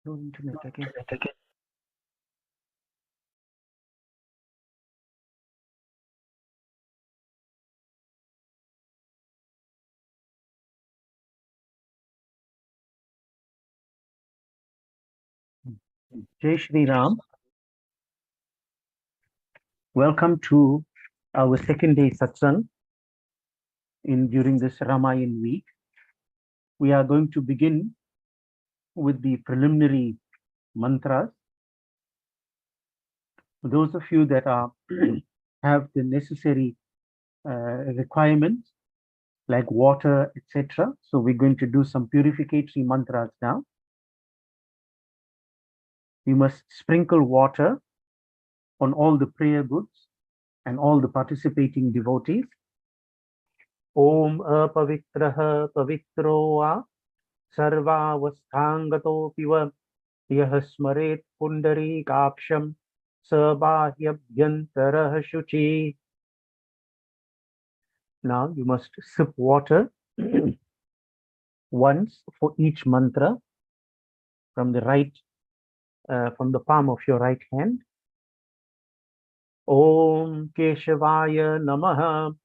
No internet again. Jai Shri Ram. Welcome to our second day satsang during this Ramayan week. We are going to begin with the preliminary mantras. For those of you that are have the necessary requirements like water, etc. So we're going to do some purificatory mantras now. We must sprinkle water on all the prayer goods and all the participating devotees. Om apavitraha pavitro va sarvavasthangato piva yah smaret pundari kaksham sabhahyabhyantarah shuchi. Now you must sip water once for each mantra from the right, from the palm of your right hand. Om Keshavaya Namaha.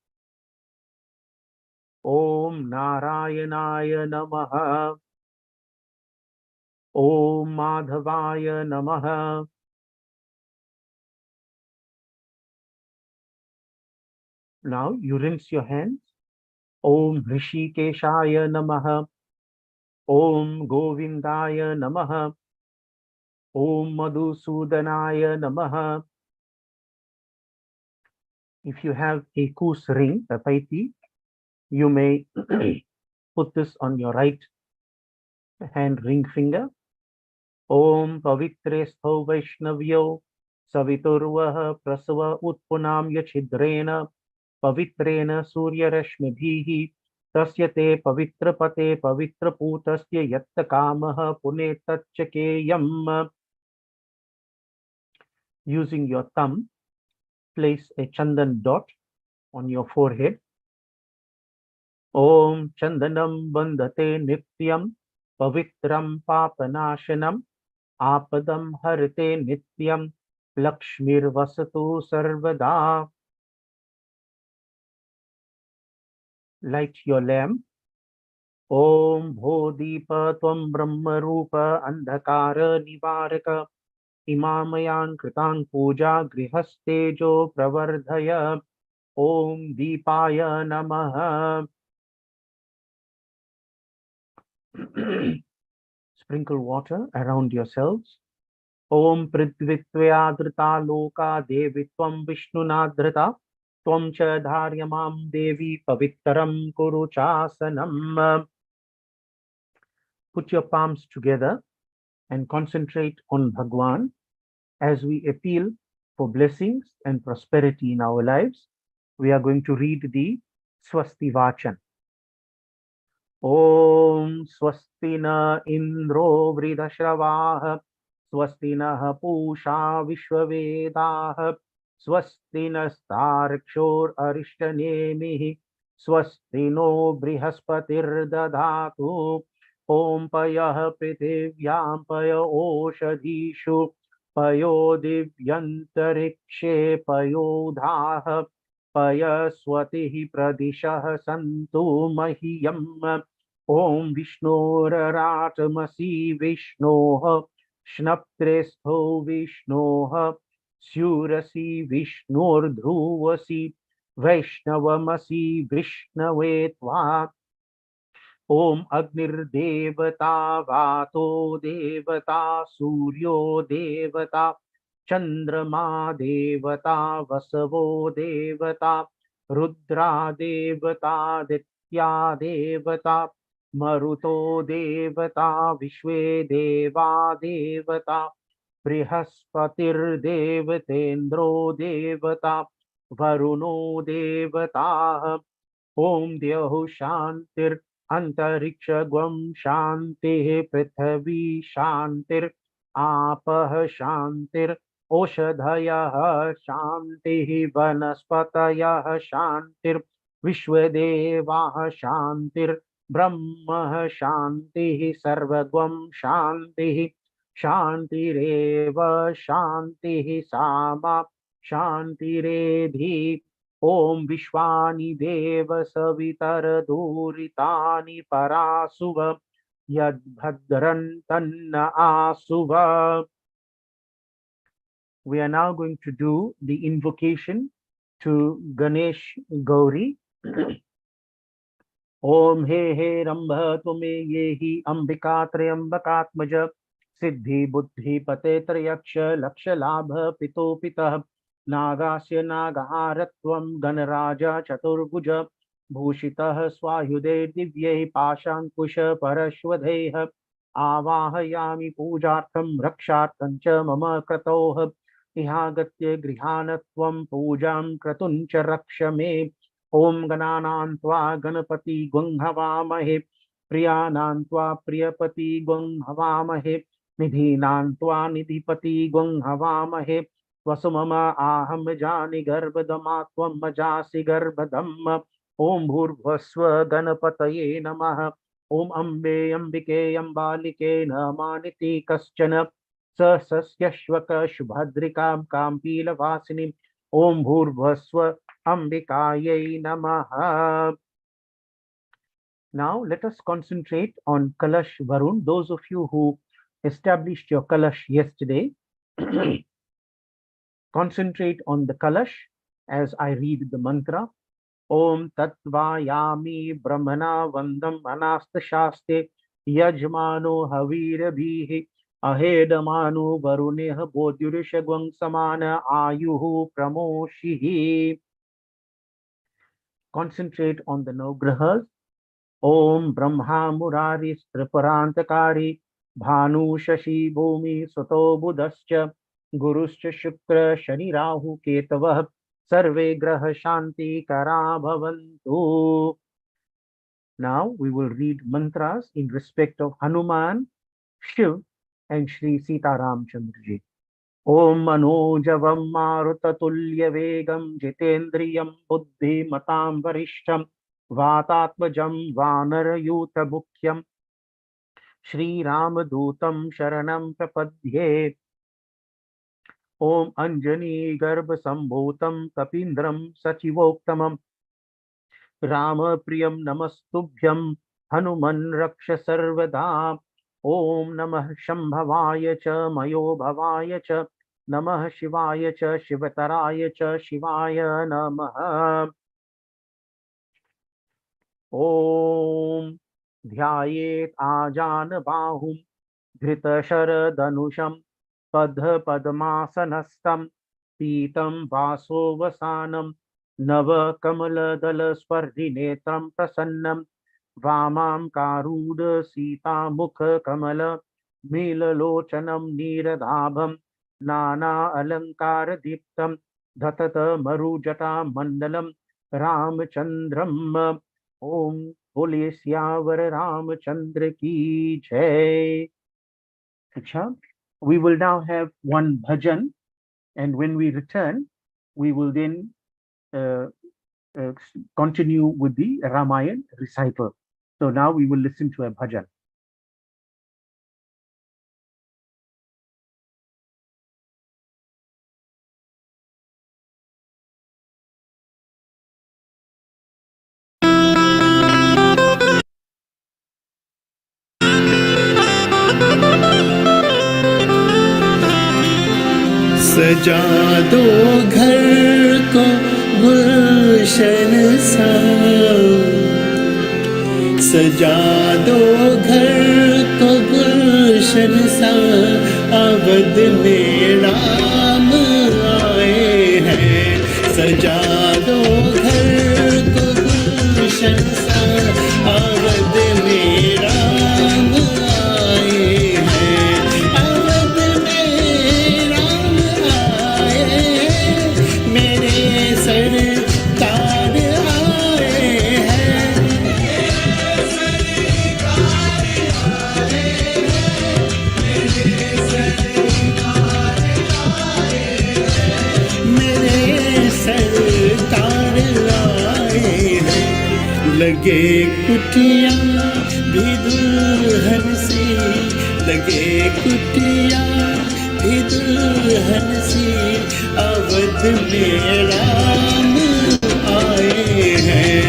Om Narayanaya Namaha. Om Madhavaya Namaha. Now you rinse your hands. Om Rishikeshaya Namaha. Om Govindaya Namaha. Om Madhusudanaya Namaha. If you have a kus ring, a paiti, you may put this on your right hand ring finger. Om Pavitre Stho Vaishnavyo Saviturvah Prasava Utpunam Yachidrena Pavitrena Surya Rashmibhihi Tasyate Pavitra Pate Pavitra Putasya Yatta Kamaha Punetachakeyam. Using your thumb, place a chandan dot on your forehead. Om Chandanam Bandhate Nityam Pavitram Papanashanam Apadam Harite Nityam Lakshmir Vasatu Sarvada. Light your lamp. Om Bhodipa Tvam Brahma Rupa Andhakara Nivaraka Imamayan Kritang Puja Grihastejo Pravardhaya. Om Deepaya Namaha. Sprinkle water around yourselves. Om Prithvitvayadrita Loka Devitvam Vishnunadrita Tvam Cha Dharyamam Devi Pavitram Kuru Chasanam. Put your palms together and concentrate on Bhagwan as we appeal for blessings and prosperity in our lives. We are going to read the Swasti Vachan. Om Swastina Indro Vridashravaha Swastina Pusha Vishwavedaha Swastina Starkshor Arishtanemihi Swastino Brihaspatir Dadatu Om Payah Prithivyam Paya Oshadhishu Payo Divyantarikshe Payodhaha Paya Swatihi Pradishah Santu Mahiyam. Om Vishnoraratmasi Vishnoha Shnaptrestho Vishnoha Surasi Vishnurdhruvasi Vaishnavamasi Vishnavetva. Om Agnir Devata Vato Devata Suryo Devata Chandrama Devata Vasavo Devata Rudra Devata Ditya Devata Maruto Devata Vishwe Deva Devata Brihaspatir Devatendro Devata Varuno Devata. Om Dyahu Shantir Antariksha Gwam Shanti Prithvi Shantir Apah Shantir Oshadhayah Shanti Vanaspatayah Shantir Vishwadevah Shantir Brahma Shanti Sarvagwam Shanti शान्तिरेव शान्तिः सामा शान्तिरेधि। ॐ विश्वानि देव सवितरदूरितानि परासुव यद्भद्रं तन्न आसुव. We are now going to do the invocation to Ganesh Gauri. Om he he rambha tume yehi ambika trayambakatmaj siddhi buddhi pate trayaksha laksha labha pito pitah nagasya nagaharatvam ganaraja chaturbuja bhushitah swayude divyeh pashankusha parashwadeh आवाहयामि पूजार्थं रक्षार्थं च मम क्रतोः इहागत्य गृहानत्वं पूजां क्रतुं च रक्ष मे. ओम गणानां त्वा गणपति गुं हवामहे प्रियानां त्वा प्रियपति गुं हवामहे निधीनां त्वा निधिपति गुं हवामहे वसुमम आहम जानि गर्भदमा त्वं मजासि गर्भदम्. ओम भूर्भुवस्व गणपतये नमः. ओम अम्बे अम्बिके अम्बालिके नमानिति कश्चन स सस्यश्वक शुभद्रिकां काम्पीलवासिनीं. ओम भूर्भुवस्व Ambikayai Namaha. Now let us concentrate on Kalash Varun. Those of you who established your Kalash yesterday, concentrate on the Kalash as I read the mantra. Om Tatvayami Brahmana Vandam Anasta Shaste Yajmano Havira Bhihi Ahedamanu Varuneha Bodhyurishagwang Samana Ayuhu Pramoshihi. Concentrate on the Navagrahas. Om Brahma Murari Striparantakari Bhanu Shashi Bhumi Sato Buddhascha Guruscha Shukra Shani Rahu Ketavah Sarve Graha Shanti Kara Bhavantu. Now we will read mantras in respect of Hanuman, Shiv and Shri Sita Ramchandraji. Om Manojavam Marutatullya Vegam Jitendriyam Buddhi Matam Varishtam Vatatmajam Vanar Yuta Mukhyam Shri Ramadutam Sharanam Prapadye. Om Anjani Garbha Sambhutam Kapindram Sachivoktamam Rama Priyam Namastubhyam Hanuman Raksha Sarvada. Om Namah Shambhavaya Cha Mayo Bhavaya Cha Namah Shivaya Cha Shivataraya Cha Shivaya Namah. Om Dhyayet Ajana Bahum Dhrita Sharadanusham Padha Padmasanastam Pitam Vaso Vasanam Nava Kamala Dala Spardinetram Prasannam Vamam Karuda Sita Mukha Kamala Milalochanam Niradhabam Nana Alankara Diptam Dhatata Marujata Mandalam Ramachandram. Om Bole Syavara Ramachandra Ki Jai. Acha. We will now have one bhajan, and when we return, we will then continue with the Ramayana recital. So now we will listen to a bhajan. सजा दो घर को गुलशन सा, सजा दो घर को गुलशन सा, अवध में राम आए हैं। सजा दो घर को गुलशन सा, अवध में राम आए हैं। अवध में राम आए हैं, मेरे सरकार आए हैं। मेरे सरकार आए हैं। लग कुटिया भी दुल्हन सी, लगे कुटिया भी दुल्हन सी, अवध में राम आए हैं।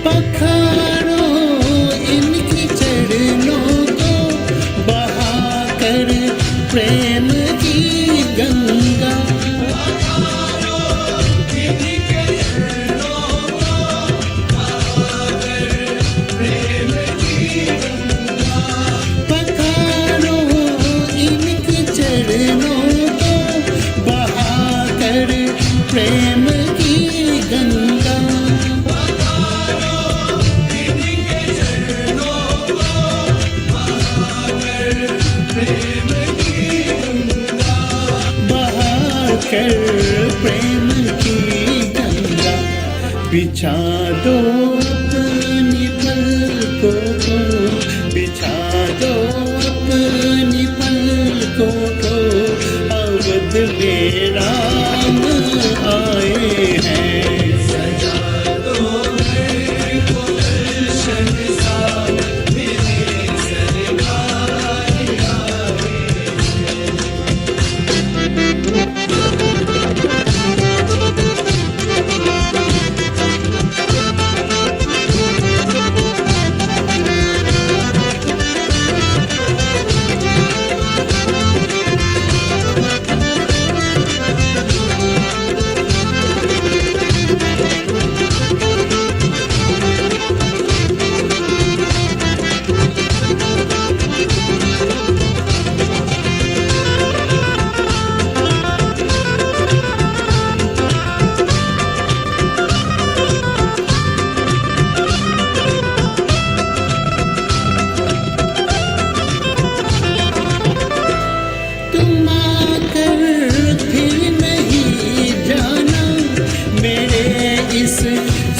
पखारो इनकी चरणों को, बहाकर प्रेम की गंगा। पखारो इनकी चरणों को, बहाकर प्रेम की गंगा। कर प्रेम की गंगा, बिछा दो अपनी पलकों को, बिछा दो अपनी पलकों को, अवध में राम आए हैं। सजा दो घर को गुलशन सा, मेरे सरकार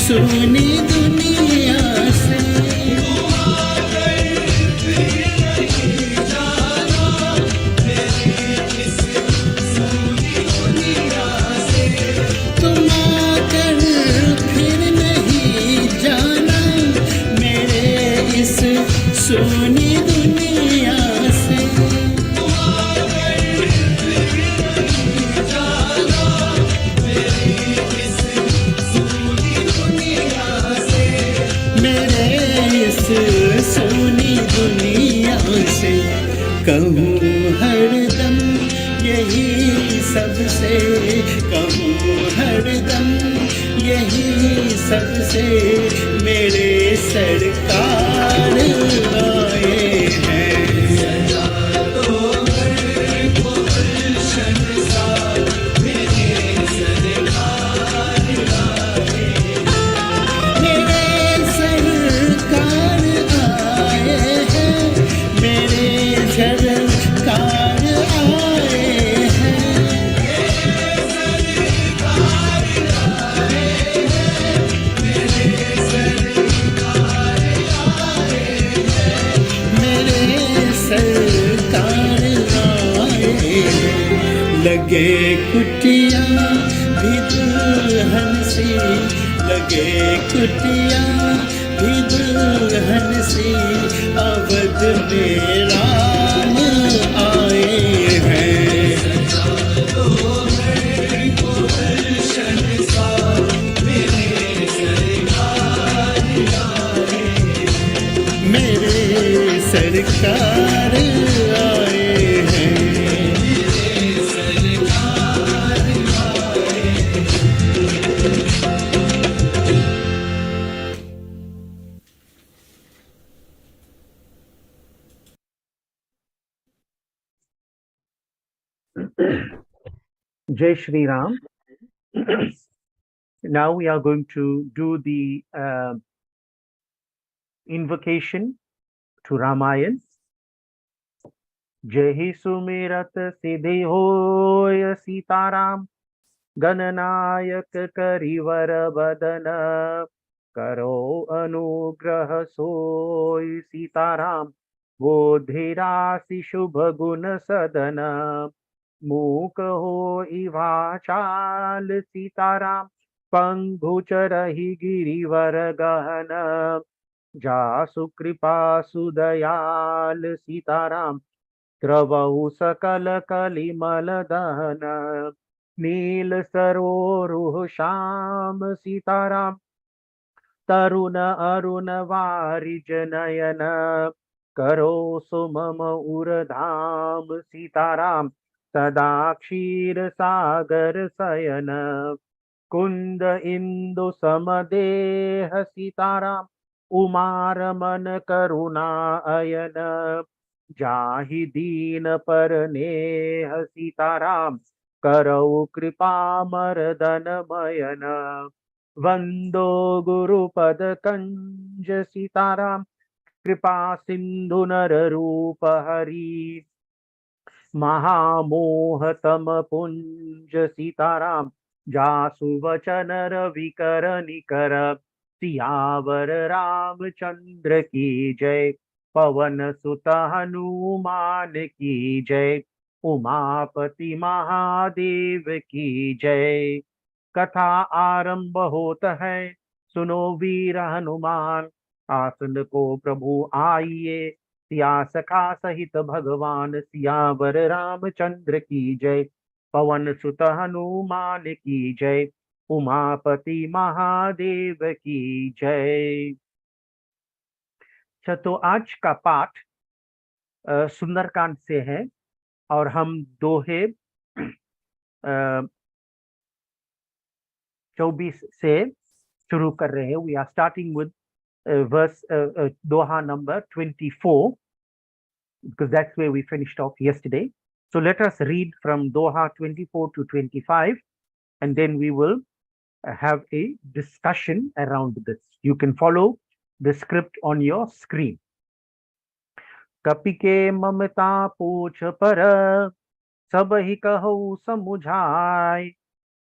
सुनी दुनिया से। तुम आकर फिर नहीं जाना मेरे इस सुनी दुनिया से। सोनी दुनिया से कहूँ हरदम यही सबसे, कहूँ हरदम यही सबसे, मेरे सरकार आए हैं। सजा दो घर को गुलशन सा, मेरे सरकार आए। मेरे सरकार सरकार आए हैं। मेरे सरकार आए हैं। लगे कुटिया भी दुल्हन सी, लगे कुटिया भी दुल्हन सी, अवध में राम आए हैं। मेरे सरकार आए Jai Shri Ram. Now we are going to do the invocation to Ramayan. Jai Sumirat Siddhi Hoy Sitaram Gananayak करिवर बदन करो अनुग्रह सोई सीताराम बोधिरासि शुभ गुण सदन मूक हो इवाचाल सीताराम पंगु चरहि गिरिवर गहन जासु कृपा सुदयाल सीताराम द्रवहु सकल कलिमल दहन नील सरोरुह श्याम सीताराम तरुण अरुण वारिज नयन करो सुमम उरधाम सीताराम सदा क्षीर सागर शयन कुंद इंदु समदेह सीताराम उमार मन करुणा अयन जाहि दीन पर नेह सीताराम करौ कृपा मर्दन मयन वंदो गुरुपद कंज सीताराम कृपा सिंधु नर रूप हरि महामोह तम पुंज सीताराम जासु वचन रवि कर निकर सियावर रामचंद्र की जय पवन सुत हनुमान की जय उमापति महादेव की जय। कथा आरंभ होत है, सुनो वीर हनुमान। आसन को प्रभु आइए, सिया सखा सहित भगवान सियावर रामचंद्र की जय। पवन सुत हनुमान की जय, उमापति महादेव की जय। तो आज का पाठ सुंदरकांड से है और हम दोहे 24 से शुरू कर रहे हैं। We are starting with verse doha number 24 because that's where we finished off yesterday. So let us read from doha 24 to 25 and then we will have a discussion around this. You can follow the script on your screen. कपि के ममता पूछ पर सब ही कहु समुझाय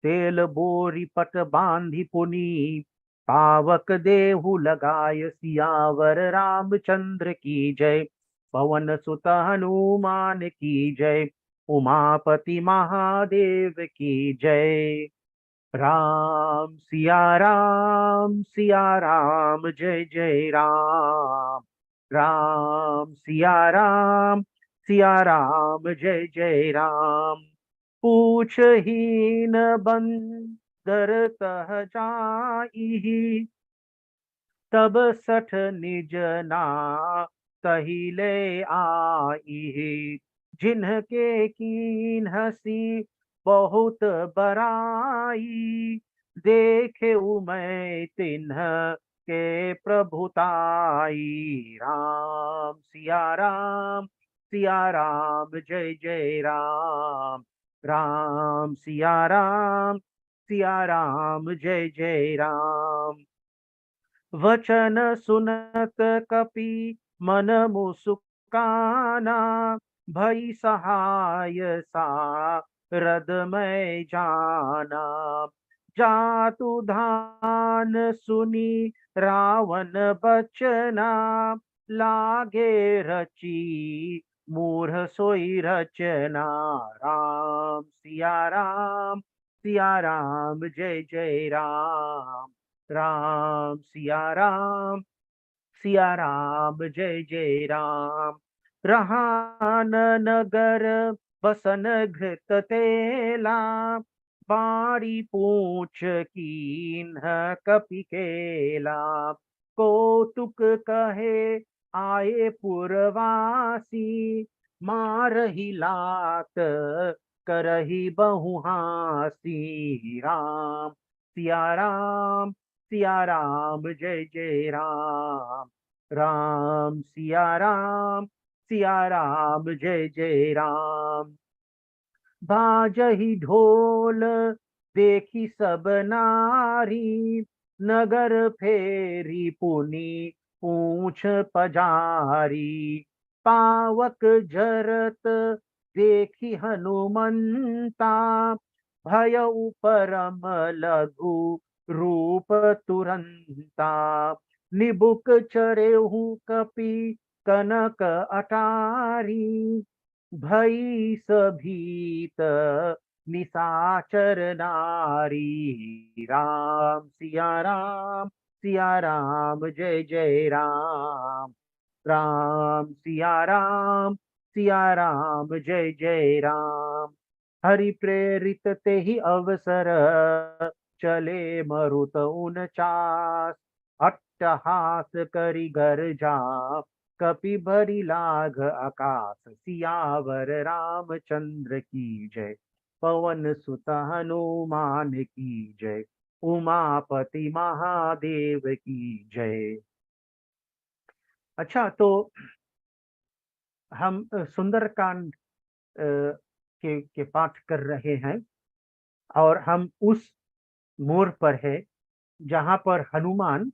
तेल बोरी पट बांधी पुनी पावक देहु लगाय सियावर रामचंद्र की जय। पवन सुत हनुमान की जय, उमापति महादेव की जय। राम सिया राम जय जय राम। राम सिया राम जय जय राम। पूछ हीन बंदर तह जाई तब सठ निज ना तही ले आई। जिन्हके कीन हसी बहुत बराई देखे मैं तिन्ह के प्रभुताई। राम सिया राम जय जय राम। राम सिया राम जय जय राम। वचन सुनत कपि मन मुसुकाना भई सहाय सारद मैं जाना। जातु धान सुनी रावण बचना लागे रची मूढ़ सोई रचना। राम सिया राम जय जय राम। राम सिया राम जय जय राम। रहान नगर बसन घृत तेला बाड़ी पूछ कीन्ह कपि केला। कौतुक कहे आए पुरवासी मारहि लात करही बहुहासी। राम सिया राम जय जय राम। राम सिया राम जय जय राम। बाजहि ढोल देखी सब नारी, नगर फेरी पुनि पूछ पजारी। पावक जरत देखी हनुमंता, भयउ परम लघु रूप तुरंता। निबुक चरेहु कपि कनक अटारी, भई सभीत निशाचर नारी। सिया राम जय जय राम। सिया राम जय जय राम। हरि प्रेरित ते ही अवसर, चले मरुत 49। अट्टहास करि गर्जा, कपि भरि लाग आकाश। सियावर रामचंद्र की जय, पवन सुत हनुमान की जय, उमापति महादेव की जय। अच्छा, तो हम सुंदरकांड के पाठ कर रहे हैं, और हम उस मोड़ पर है जहां पर हनुमान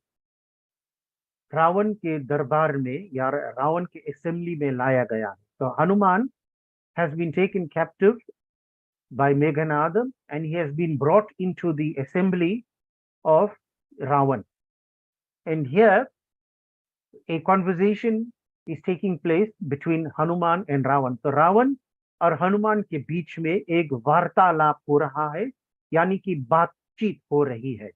रावण के दरबार में या रावण के असेंबली में लाया गया है। तो Hanuman has been taken captive by Meghanad, and he has been brought into the assembly of Ravan. And here a conversation is taking place between Hanuman and Ravan. तो रावण और हनुमान के बीच में एक वार्तालाप हो रहा है, यानी कि बातचीत हो रही है।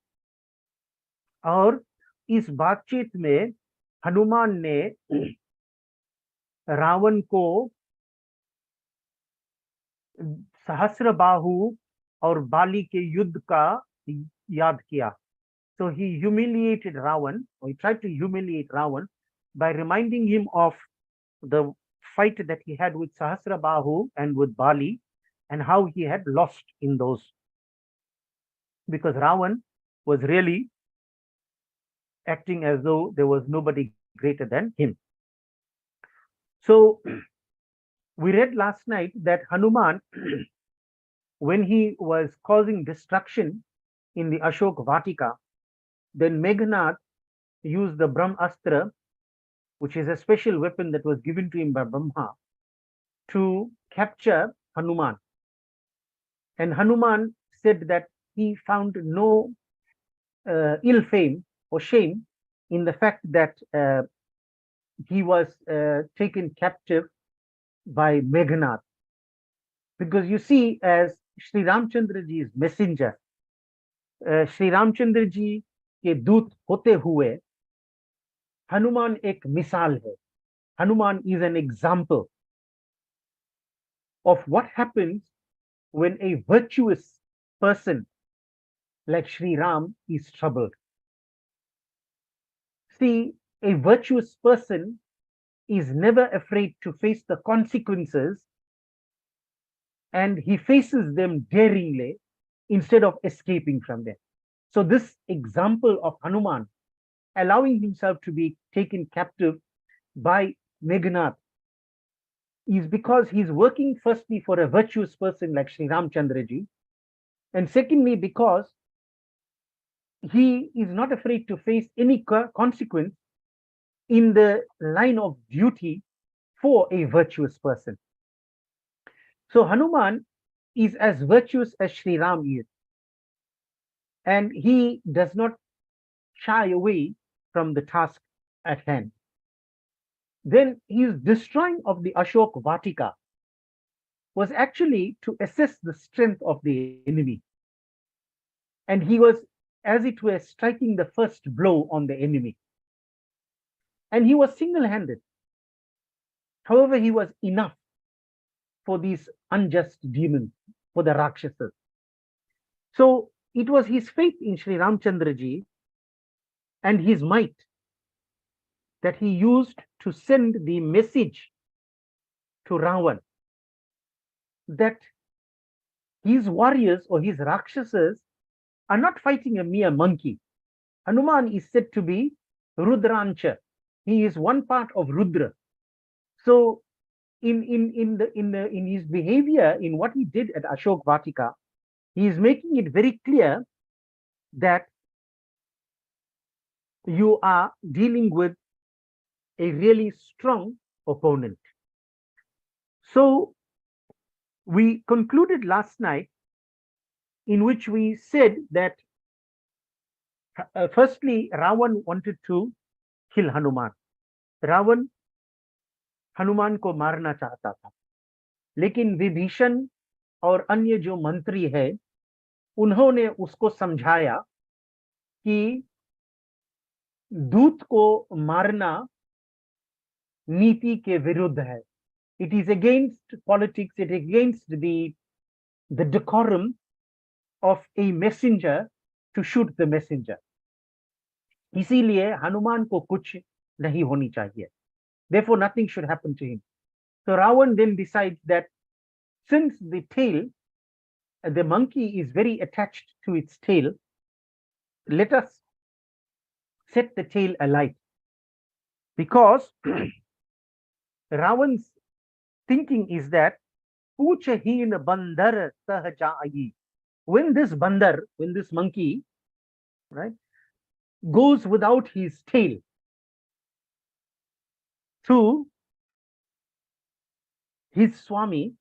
और इस बातचीत में हनुमान ने रावण को सहस्त्रबाहु और बाली के युद्ध का याद किया। So he humiliated Ravan, or he tried to humiliate Ravan by reminding him of the fight that he had with Sahasrabahu and with Bali, and how he had lost in those, because Ravan was really acting as though there was nobody greater than him. So we read last night that Hanuman, when he was causing destruction in the Ashok Vatika, then Meghnad used the Brahmastra, which is a special weapon that was given to him by Brahma, to capture Hanuman. And Hanuman said that he found no ill fame or shame in the fact that he was taken captive by Meghnad. Because you see, as Sri Ramchandra ji's messenger, Sri Ramchandra ji के दूत होते हुए हनुमान एक मिसाल है. Hanuman is an example of what happens when a virtuous person like Sri Ram is troubled. See, a virtuous person is never afraid to face the consequences, and he faces them daringly instead of escaping from them. So this example of Hanuman allowing himself to be taken captive by Meghnad is because he's working firstly for a virtuous person like Sri Ramchandra ji, and secondly because he is not afraid to face any consequence in the line of duty for a virtuous person. So Hanuman is as virtuous as Sri Ram is, and he does not shy away from the task at hand. Then his destroying of the Ashok Vatika was actually to assess the strength of the enemy. And he was, as it were, striking the first blow on the enemy. And he was single-handed. However, he was enough for these unjust demons, for the Rakshasas. So it was his faith in Sri Ramchandra ji and his might that he used to send the message to Ravan that his warriors or his Rakshasas are not fighting a mere monkey. Hanuman is said to be Rudrancha. He is one part of Rudra. So in his behavior, in what he did at Ashok Vatika, he is making it very clear that you are dealing with a really strong opponent. So we concluded last night in which we said that firstly, Ravan wanted to kill Hanuman. Ravan Hanuman को मारना चाहता था, लेकिन विभीषण और अन्य जो मंत्री है उन्होंने उसको समझाया कि दूत को मारना नीति के विरुद्ध है. It is against politics, it is against the decorum of a messenger to shoot the messenger. इसीलिए हनुमान को कुछ नहीं होनी चाहिए. Therefore, nothing should happen to him. So Ravan then decides that since the tail, the monkey is very attached to its tail, let us set the tail alight. Because Ravan's thinking is that Puchahin bandar sahajai. When this bandar, when this monkey, right, goes without his tail to his Swami,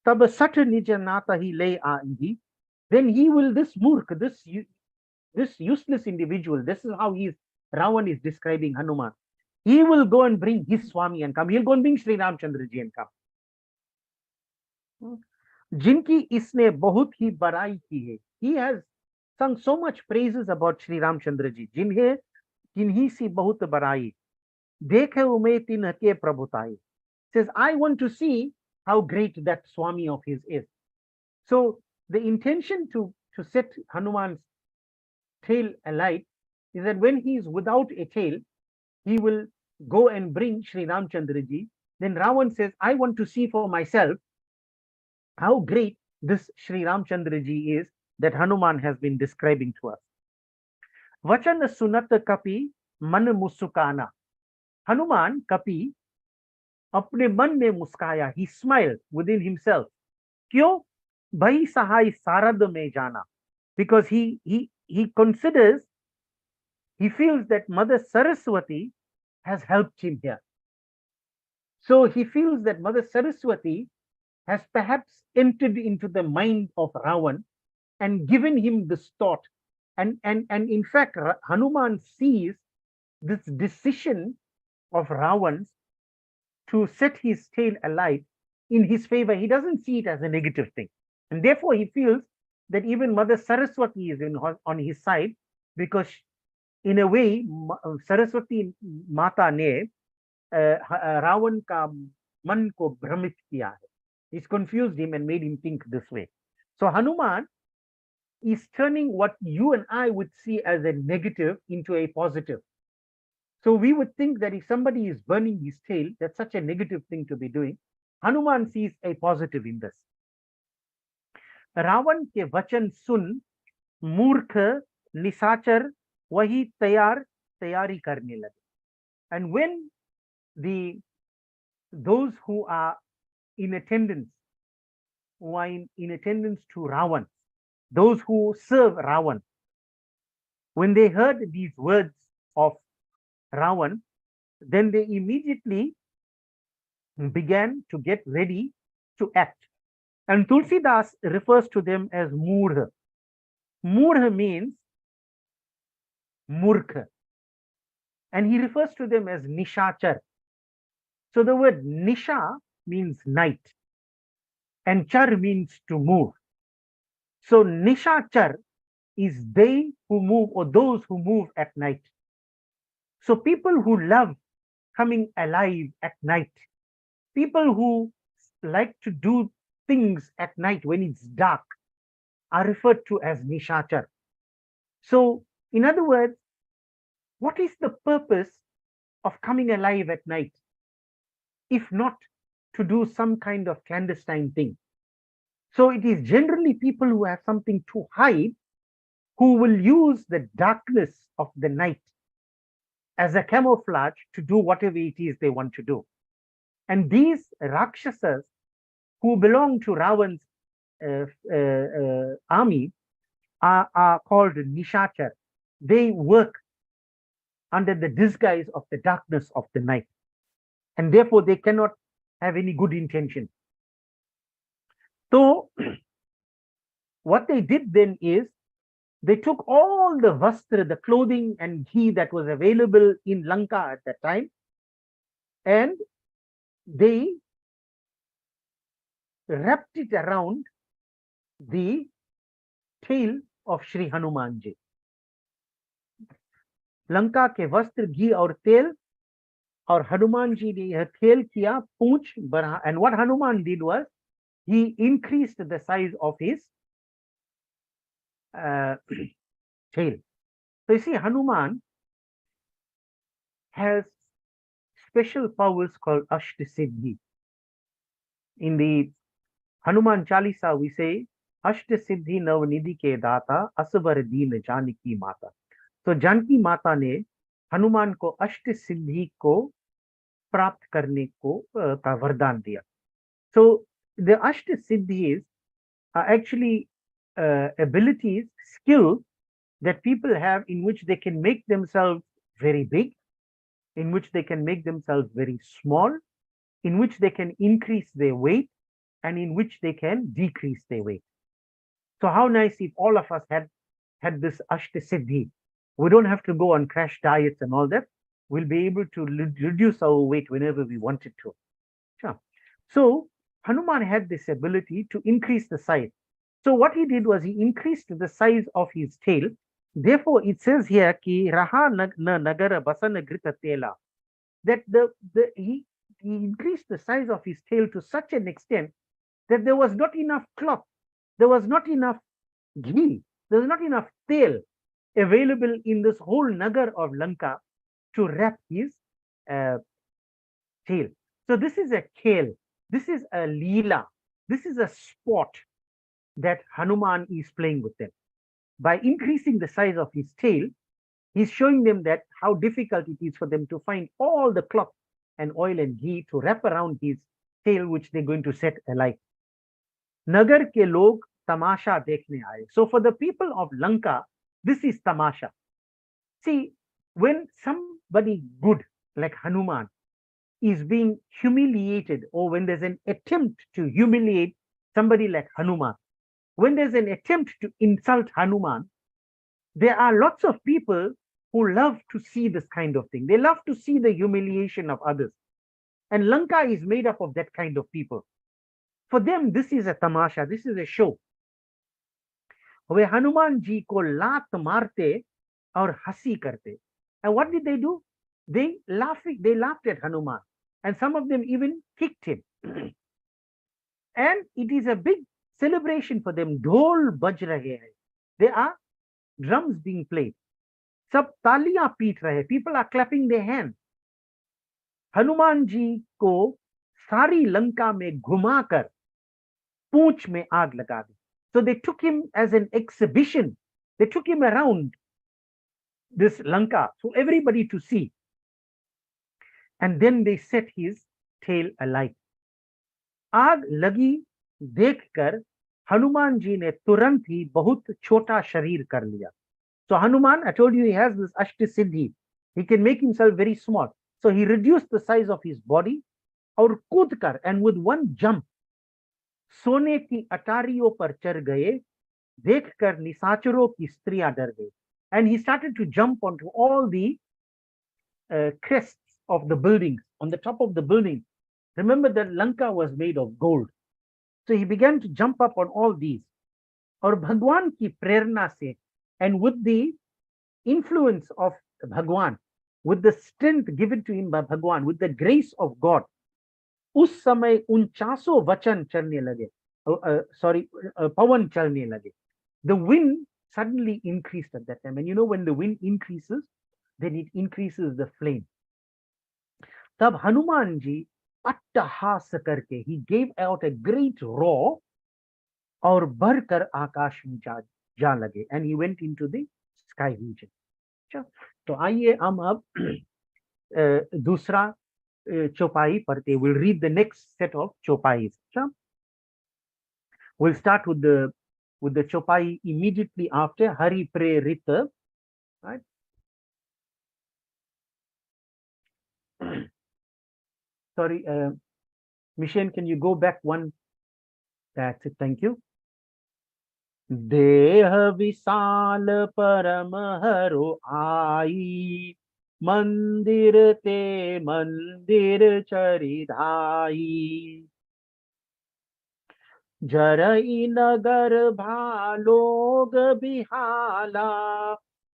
tab sat nija nata hi le aangi, then he will, this murk, this useless individual, this is how Ravan is describing Hanuman. He will go and bring his Swami and come. He'll go and bring Sri Ramchandra ji and come. Jinki isne bahut hi barai ki hai. He has sung so much praises about Sri Ramchandra ji. Jinhi si bahut barai. Dekhe ume tin ke prabhutai. Says, I want to see how great that Swami of his is. So the intention to set Hanuman's tail alight is that when he is without a tail, he will go and bring Sri Ramchandra ji. Then Ravan says, I want to see for myself how great this Sri Ramchandra ji is that Hanuman has been describing to us. Vachan sunat kapi man musukana. Hanuman kapi apne man mein muskaya. He smiled within himself. Kyo? Bhai sahai sarad mein jana. Because he considers, he feels that Mother Saraswati has helped him here. So he feels that Mother Saraswati has perhaps entered into the mind of Ravan and given him this thought. And in fact, Hanuman sees this decision of Ravan's to set his tail alight in his favor. He doesn't see it as a negative thing. And therefore, he feels that even Mother Saraswati is on his side, because in a way, Saraswati Mata ne Ravan ka man ko bhramit kiya hai. He's confused him and made him think this way. So Hanuman is turning what you and I would see as a negative into a positive. So we would think that if somebody is burning his tail, that's such a negative thing to be doing. Hanuman sees a positive in this. Ravan ke vachan sun मूर्ख निशाचर वही तैयारी करने लगे. And when those who are in attendance, to Ravan, those who serve Ravan, when they heard these words of Ravan, then they immediately began to get ready to act. And Tulsidas refers to them as Moorha. Moorha means Murkha. And he refers to them as Nishachar. So the word Nisha means night, and Char means to move. So Nishachar is they who move, or those who move at night. So people who love coming alive at night, people who like to do things at night when it's dark, are referred to as Nishachar. So in other words, what is the purpose of coming alive at night, if not to do some kind of clandestine thing? So it is generally people who have something to hide, who will use the darkness of the night as a camouflage to do whatever it is they want to do. And these Rakshasas who belong to Ravan's army are called Nishachar. They work under the disguise of the darkness of the night, and therefore they cannot have any good intention. So what they did then is they took all the vastra, the clothing and ghee that was available in Lanka at that time, and they wrapped it around the tail of Shri Hanumanji. Lanka के वस्त्र, घी और तेल, और हनुमान जी ने यह तेल किया, पूंछ बढ़ा. And what Hanuman did was he increased the size of his tail. So you see, Hanuman has special powers called Ashtasiddhi. In the Hanuman Chalisa, we say Ashtasiddhi Navnidhi ke data asvar deen Janaki Mata. तो जानकी माता ने हनुमान को अष्ट सिद्धि को प्राप्त करने को का वरदान दिया. So the अष्ट siddhis are actually abilities, skills that people have in which they can make themselves very big, in which they can make themselves very small, in which they can increase their weight, and in which they can decrease their weight. So how nice if all of us had this Ashta Siddhi. We don't have to go on crash diets and all that. We'll be able to reduce our weight whenever we wanted to. Sure. So Hanuman had this ability to increase the size. So what he did was he increased the size of his tail. Therefore, it says here ki raha nagara basana grita tela, that he increased the size of his tail to such an extent that there was not enough cloth, there was not enough ghee, there was not enough tail available in this whole nagar of Lanka to wrap his tail. So this is a khel, this is a leela, this is a sport that Hanuman is playing with them. By increasing the size of his tail, he's showing them that how difficult it is for them to find all the cloth and oil and ghee to wrap around his tail, which they're going to set alight. Nagar ke log tamasha dekhne aaye. So for the people of Lanka, this is tamasha. See, when somebody good like Hanuman is being humiliated, or when there's an attempt to humiliate somebody like Hanuman, when there's an attempt to insult Hanuman, there are lots of people who love to see this kind of thing. They love to see the humiliation of others. And Lanka is made up of that kind of people. For them, this is a tamasha, this is a show. वे हनुमान जी को लात मारते और हंसी करते. And what did they do? They laughed at Hanuman, and some of them even kicked him. And it is a big celebration for them. ढोल बज रहे हैं. There are drums being played. सब तालियां पीट रहे. People are clapping their hands. Hanuman ji को सारी लंका में घुमाकर पूंछ में आग लगा दी. So they took him as an exhibition. They took him around this Lanka for everybody to see. And then they set his tail alight. आग लगी देखकर हनुमान जी ने तुरंत ही बहुत छोटा शरीर कर लिया. So Hanuman, I told you, he has this Ashta Siddhi. He can make himself very small. So he reduced the size of his body और कूदकर, and with one jump, सोने की अटारियों पर चढ़ गए. देखकर निशाचरों की स्त्रियां डर गई. And he started to jump onto all the crests of the buildings, on the top of the building. Remember that Lanka was made of gold. So he began to jump up on all these. और भगवान की प्रेरणा से, and with the influence of Bhagwan, with the strength given to him by Bhagwan, with the grace of God, उस समय 49 वचन चलने लगे. पवन चलने लगे. The wind suddenly increased at that time. And you know, when the wind increases, then it increases the flame. तब हनुमान जी अट्टहास करके, he gave out a great roar, और बढ़कर आकाश में जा लगे. And he went into the sky region. तो आइए हम अब दूसरा chopai pढ़ते. We'll read the next set of chopais. Sure? We'll start with the chopai immediately after Hari Pre Rita. Right? Sorry, Mishan, can you go back one? That's it. Thank you. देह विशाल परम हरु आई, मंदिर ते मंदिर चरिधाई. जरई नगर भालोग बिहाला,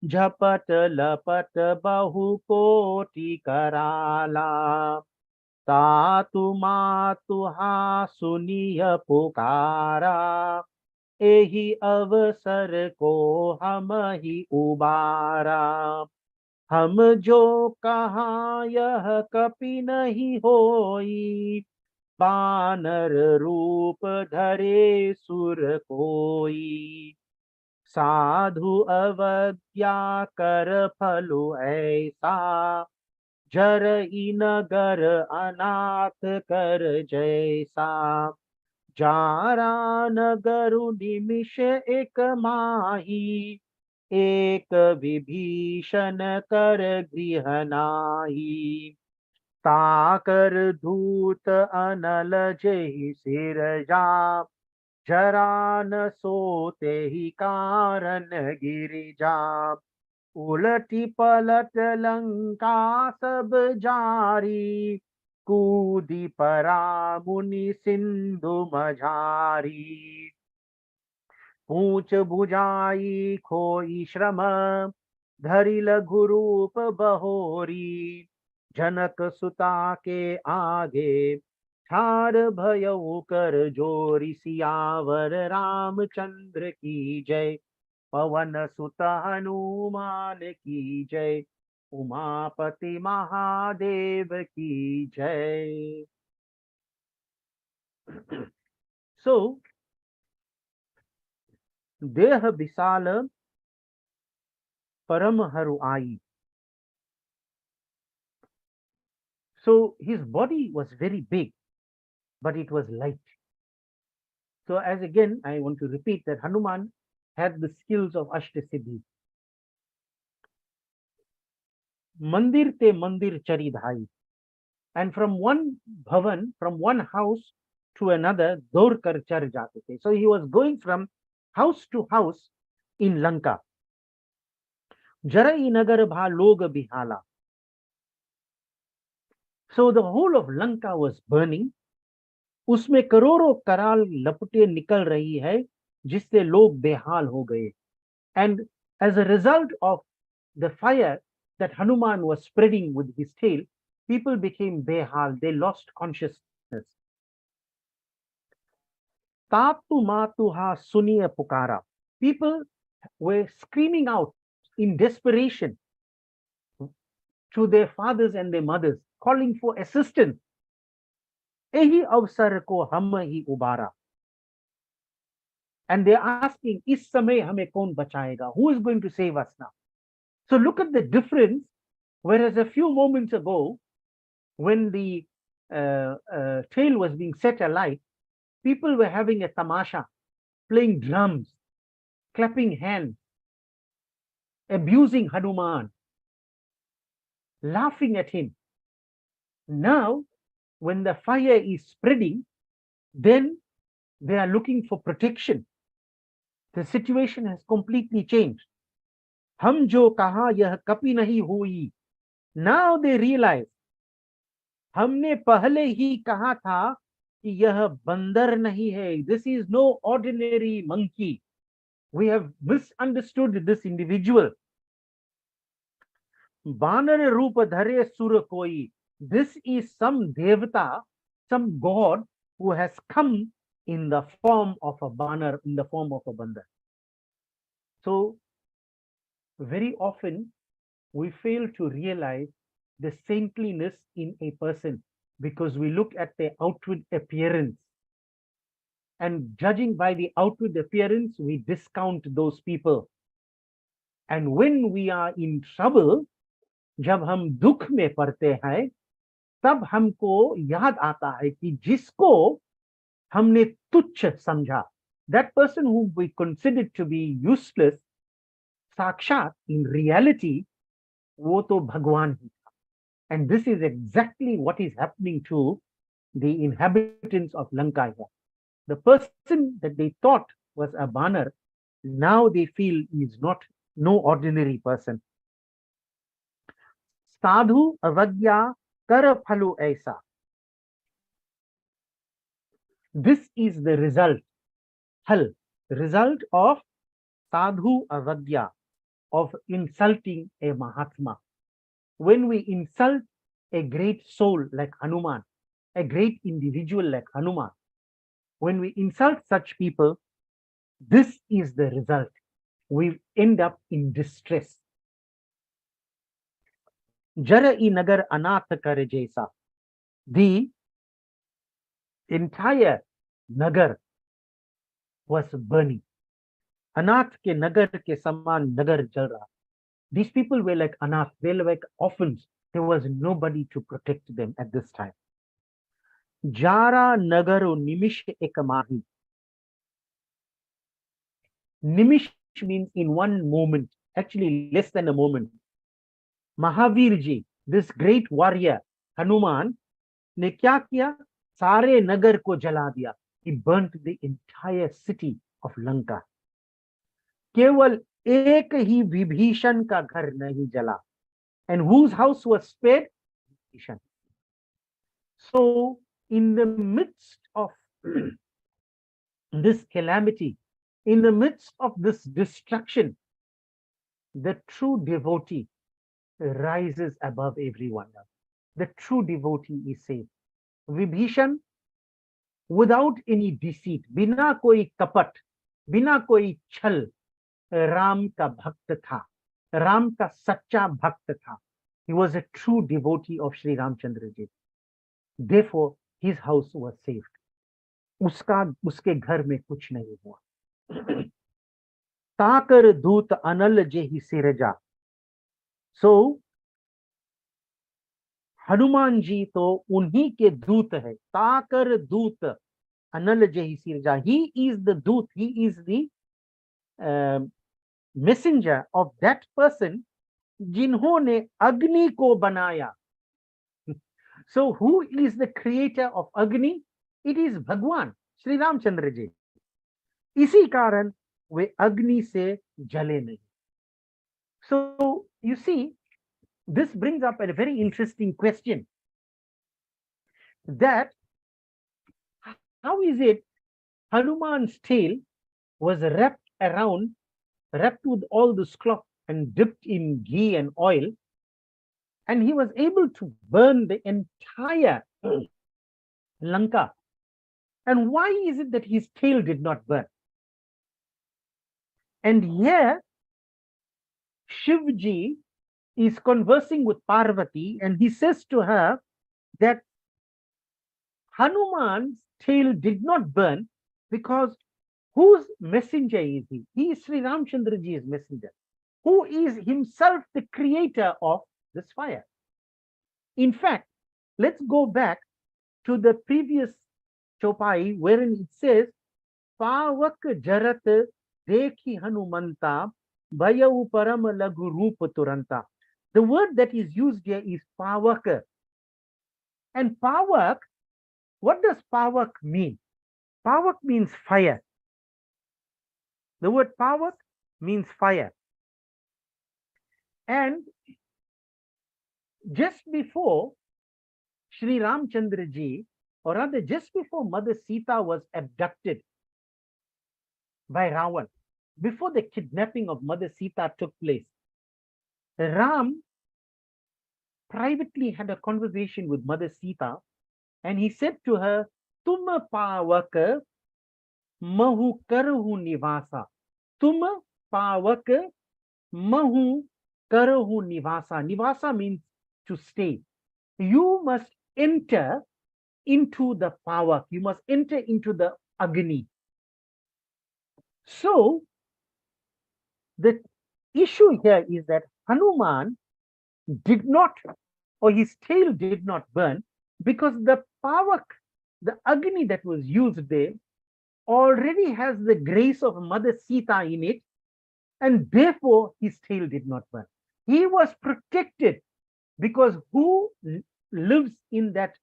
झपट लपट बहु कोटि कराला. तातु मातु हा सुनिय पुकारा, एहि अवसर को हम ही उबारा. हम जो कहा यह कपि नहीं होई, बानर रूप धरे सुर कोई. साधु अवज्ञा कर फलु ऐसा, जरई नगर अनाथ कर जैसा. जारा नगरु निमिष एक माही, एक विभीषण कर गृह नाही. ताकर धूत अनल जेहि सिर जा, जरा न सोते ही कारण गिरिजा. उलटी पलट लंका सब जारी, कूदी परा मुनि सिंधु मझारी. ऊंच भुजाई खोई श्रम, धरि लघु रूप बहोरी. जनक सुता के आगे, ठार भयउ कर जोरी. सियावर रामचंद्र की जय, पवन सुत हनुमान की जय. उमापति महादेव की जय. So, देह विशाल परम हरु आई. So his body was very big, but it was light. So as again, I want to repeat that Hanuman had the skills of Ashtasiddhi. Mandir te mandir charidhai. And from one bhavan, from one house to another, daur kar char jate the. So he was going from house to house in Lanka. Jarai nagar bha log bihala. So the whole of Lanka was burning. उसमें करोड़ों कराल लपटे निकल रही है, जिससे लोग बेहाल हो गए. And as a result of the fire that Hanuman was spreading with his tail, people became behal. They lost consciousness. Tatu matu ha suniya pukara. People were screaming out in desperation to their fathers and their mothers, calling for assistance. Ehi avsar ko hum hi ubara. And they're asking, is samay hame kaun bachayega? Who is going to save us now? So look at the difference. Whereas a few moments ago, when the tail was being set alight, people were having a tamasha, playing drums, clapping hands, abusing Hanuman, laughing at him. Now, when the fire is spreading, then they are looking for protection. The situation has completely changed. Hum jo kaha yah kapi nahi hui. Now they realize, हमने पहले ही कहा था कि यह बंदर नहीं है. This is no ordinary monkey. We have misunderstood this individual. बानर रूप धरे सुर कोई. This is some devata, some god who has come in the form of a banar, in the form of a bandar. So very often we fail to realize the saintliness in a person because we look at their outward appearance, and judging by the outward appearance, we discount those people. And when we are in trouble, जब हम दुख में पड़ते हैं, तब हमको याद आता है कि जिसको हमने तुच्छ समझा, that person whom we considered to be useless, साक्षात in reality वो तो भगवान ही था. And this is exactly what is happening to the inhabitants of Lanka here. The person that they thought was a banar, now they feel is not no ordinary person. Sadhu avagya kar phalu aisa. This is the result, hal, result of sadhu avagya, of insulting a Mahatma. When we insult a great soul like Hanuman, a great individual like Hanuman, when we insult such people, this is the result. We end up in distress. Jara I nagar anath kar jaisa. The entire nagar was burning. Anath ke nagar ke saman nagar jal raha. These people were like anath, they were like orphans. There was nobody to protect them at this time. Jara nagaru nimish ek mahi. Nimish means in one moment, actually less than a moment. Mahavir ji, this great warrior, Hanuman, ने क्या किया? सारे नगर को जला दिया. He burnt the entire city of Lanka. केवल एक ही विभीषण का घर नहीं जला. And whose house was spared? Vibhishan. So, in the midst of this calamity, in the midst of this destruction, the true devotee rises above everyone else. The true devotee is saved. Vibhishan, without any deceit, बिना कोई कपट, बिना कोई छल, राम का भक्त था, राम का सच्चा भक्त था. He was a true devotee of Sri Ramchandra ji. Therefore, his house was saved. उसके घर में कुछ नहीं हुआ. ताकर दूत अनल जेहि सिरजा. So, हनुमान जी तो उन्हीं के दूत है. ताकर दूत अनल जेहि सिरजा. He is the दूत, he is the messenger of that person जिन्होंने अग्नि को बनाया. So who is the creator of Agni? It is Bhagwan, Sri Ramchandra ji. इसी कारण वे अग्नि से जले नहीं. So you see, this brings up a very interesting question, that how is it Hanuman's tail was wrapped with all this cloth and dipped in ghee and oil, and he was able to burn the entire Lanka. And why is it that his tail did not burn? And here, Shivji is conversing with Parvati, and he says to her that Hanuman's tail did not burn because whose messenger is he? He is Sri Ramchandra ji's messenger, who is himself the creator of this fire. In fact, let's go back to the previous Chopai, wherein it says, Pavak jarat dekhi Hanumanta Bhayau param laghu roop turanta. The word that is used here is Pavak. And Pavak, what does Pavak mean? Pavak means fire. The word Pavak means fire. And just before Sri Ramchandra ji, or rather just before Mother Sita was abducted by Ravan, before the kidnapping of Mother Sita took place, Ram privately had a conversation with Mother Sita, and he said to her, Tum pavak mahu karahu nivasa. Tum pavak mahu karahu nivasa. Nivasa means to stay. You must enter into the pavak. You must enter into the Agni. So, the issue here is that Hanuman did not, or his tail did not burn because the pavak, the Agni that was used there, already has the grace of Mother Sita in it, and therefore his tail did not burn. He was protected because who lives in that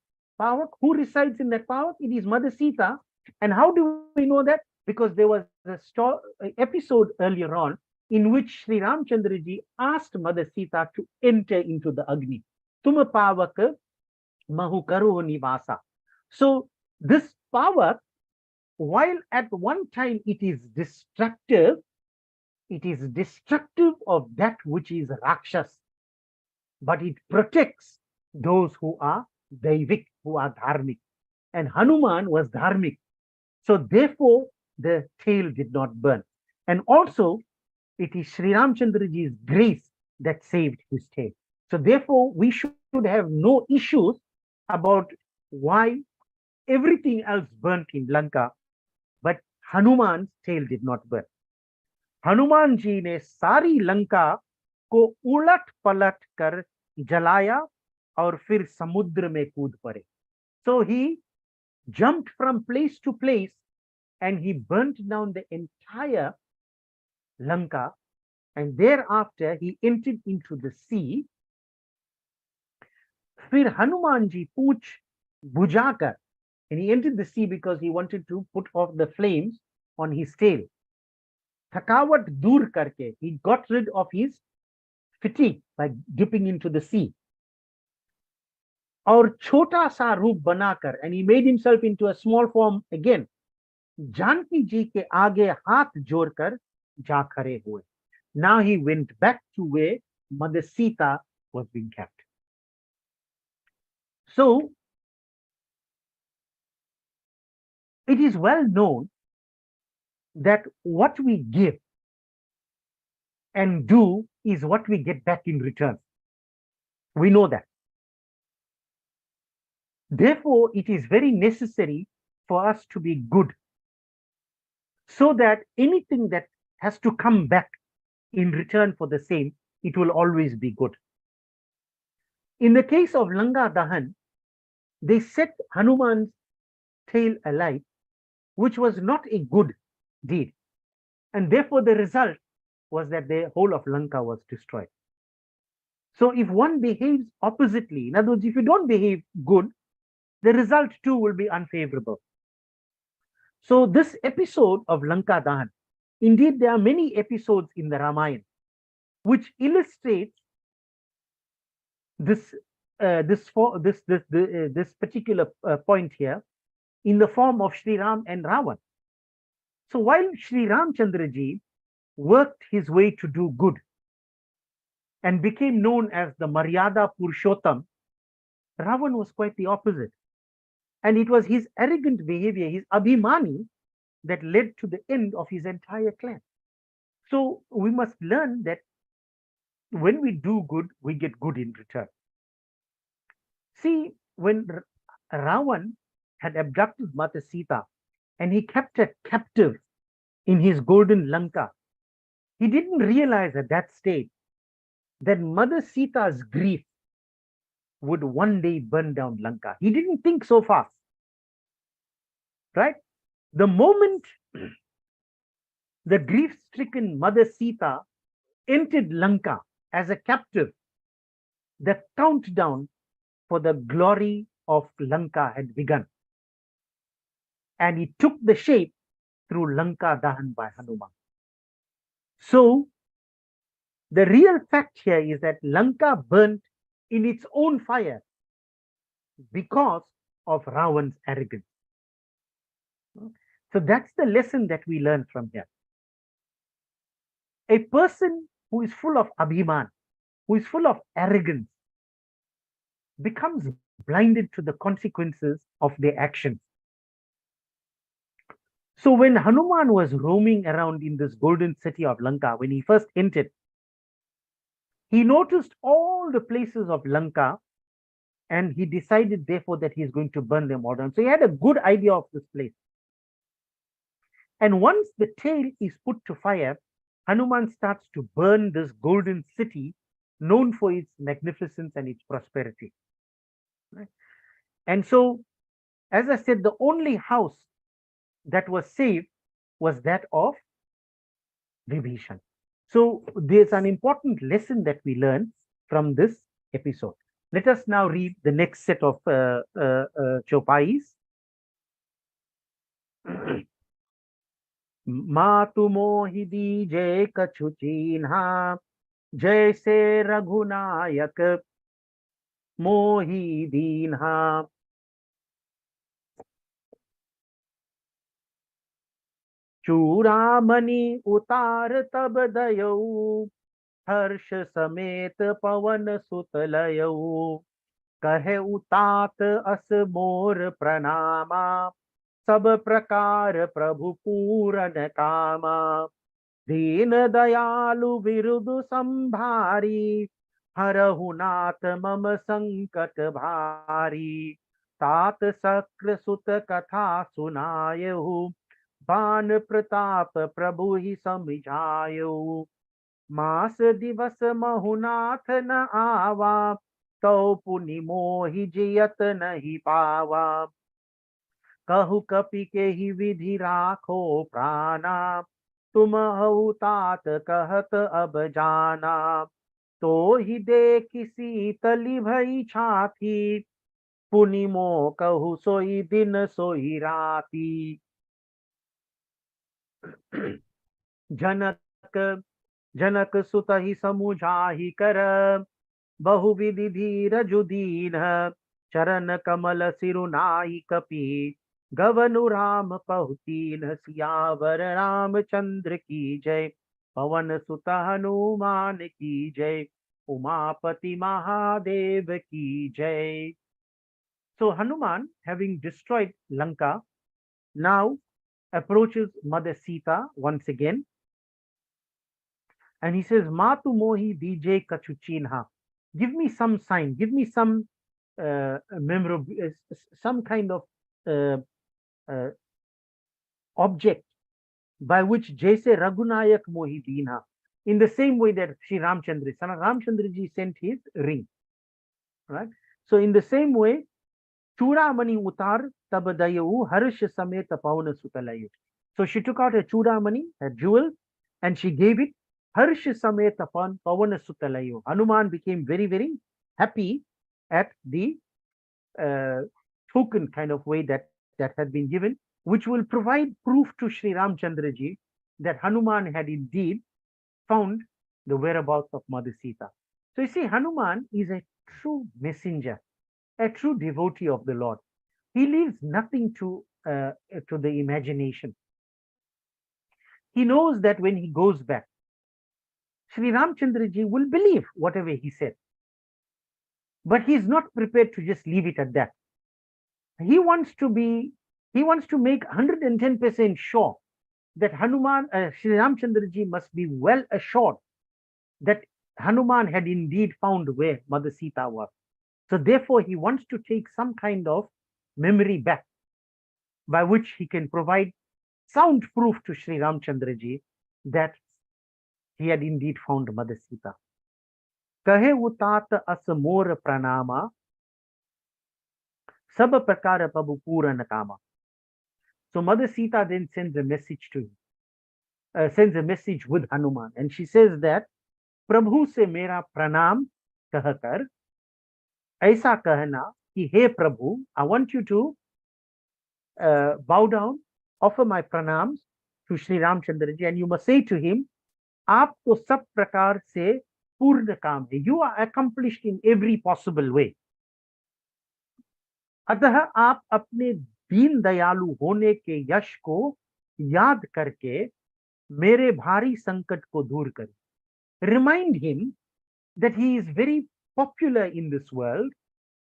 pavak, who resides in that pavak? It is Mother Sita. And how do we know that? Because there was a episode earlier on in which Sri Ramchandraji asked Mother Sita to enter into the Agni. Tuma pavak mahu karo nivasa. So this pavak, while at one time it is destructive of that which is Rakshas, but it protects those who are Daivik, who are Dharmik. And Hanuman was Dharmik. So therefore, the tail did not burn. And also, it is Sri Ramchandraji's grace that saved his tail. So therefore, we should have no issues about why everything else burnt in Lanka, but Hanuman's tail did not burn. Hanuman ji ने सारी लंका को उलट पलट कर जलाया और फिर समुद्र में कूद पड़े. So he jumped from place to place and he burnt down the entire Lanka, and thereafter he entered into the sea. फिर हनुमान जी पूछ बुझाकर, and he entered the sea because he wanted to put off the flames on his tail. थकावट दूर करके, he got rid of his fatigue by dipping into the sea. और छोटा सा रूप बनाकर, and he made himself into a small form again. Janaki जी के आगे हाथ जोड़कर जा खड़े हुए. Now he went back to where Mother Sita was being kept. So it is well known that what we give and do is what we get back in return. We know that. Therefore, it is very necessary for us to be good, so that anything that has to come back in return for the same, it will always be good. In the case of Langa Dahan, they set Hanuman's tail alight, which was not a good deed. And therefore, the result was that the whole of Lanka was destroyed. So if one behaves oppositely, in other words, if you don't behave good, the result too will be unfavorable. So this episode of Lanka Dahan, indeed there are many episodes in the Ramayana which illustrates this particular point here in the form of Sri Ram and Ravan. So while Sri Ramchandraji worked his way to do good and became known as the Maryada Purushottam, Ravan was quite the opposite. And it was his arrogant behavior, his abhimani, that led to the end of his entire clan. So we must learn that when we do good, we get good in return. See, when Ravan had abducted Mata Sita and he kept her captive in his golden Lanka, he didn't realize at that stage that Mother Sita's grief would one day burn down Lanka. He didn't think so fast, right? The moment the grief-stricken Mother Sita entered Lanka as a captive, the countdown for the glory of Lanka had begun. And it took the shape through Lanka Dahan by Hanuman. So the real fact here is that Lanka burnt in its own fire because of Ravan's arrogance. So that's the lesson that we learn from here. A person who is full of abhiman, who is full of arrogance, becomes blinded to the consequences of their actions. So when Hanuman was roaming around in this golden city of Lanka, when he first entered, he noticed all the places of Lanka and he decided therefore that he is going to burn them all down. So he had a good idea of this place. And once the tail is put to fire, Hanuman starts to burn this golden city known for its magnificence and its prosperity. Right? And so, as I said, the only house that was saved was that of Vibhishan. So there's an important lesson that we learn from this episode. Let us now read the next set of chopais. मातु मोहि दीजे कछु चीन्हा जैसे रघुनायक मोहि दीन्हा चूड़ामणि उतार तब दयऊ हर्ष समेत पवन सुत लयऊ कहे उतात अस मोर प्रणामा सब प्रकार प्रभु पूरन कामा दीन दयालु विरुदु संभारी हरहु नाथ मम संकट भारी तात सक्र सुत कथा सुनायहु बान प्रताप प्रभु ही समझायहु मास दिवस महुनाथ न आवा तो पुनि मोहि जियत नहीं पावा कहु कपि के ही विधि राखो प्राणा तुम हऊ तात कहत अब जाना तो ही देख शीतली भई छाती पुनि मो कहु सोई दिन सोई राती जनक जनक सुत ही समुझाहि कर बहुविधि धीरजु दीन चरण कमल सिरुनाई कपि गवनु राम पहुतीन सियावर रामचंद्र की जय पवन सुत हनुमान की जय उमापति महादेव की जय. So Hanuman, having destroyed Lanka, now approaches Mother Sita once again, and he says, Matu mohi dije kachuchinha. Give me some sign, give me some some kind of uh, object by which Jaise Raghunayak mohi dina. In the same way that Sri Ramchandra, son of Ramchandraji, sent his ring. Right? So in the same way, Chudamani utar tabadayu harish sameta pavana sutalayu. So she took out a Chudamani, a jewel, and she gave it. Harish sameta pavana sutalayu. Hanuman became very, very happy at the token kind of way that had been given, which will provide proof to Sri Ramchandraji that Hanuman had indeed found the whereabouts of Mother Sita. So you see, Hanuman is a true messenger, a true devotee of the Lord. He leaves nothing to the imagination. He knows that when he goes back, Sri Ramchandraji will believe whatever he said. But he is not prepared to just leave it at that. He wants to make 110% sure that Sri Ramchandraji must be well assured that Hanuman had indeed found where Mother Sita was. So therefore, he wants to take some kind of memory back by which he can provide sound proof to Sri Ramchandraji that he had indeed found Mother Sita. Kahe utat as mor pranama sab prakara prabhu purana kama. So Mother Sita then sends a message to him, sends a message with Hanuman, and she says that Prabhu se mera pranam kahakar aisa kahna ki he Prabhu, I want you to bow down, offer my pranams to Sri Ramchandraji, and you must say to him, aapko sab prakar se purna kaam hai. You are accomplished in every possible way. अतः आप अपने दीन दयालु होने के यश को याद करके मेरे भारी संकट को दूर करें. Remind him that he is very popular in this world.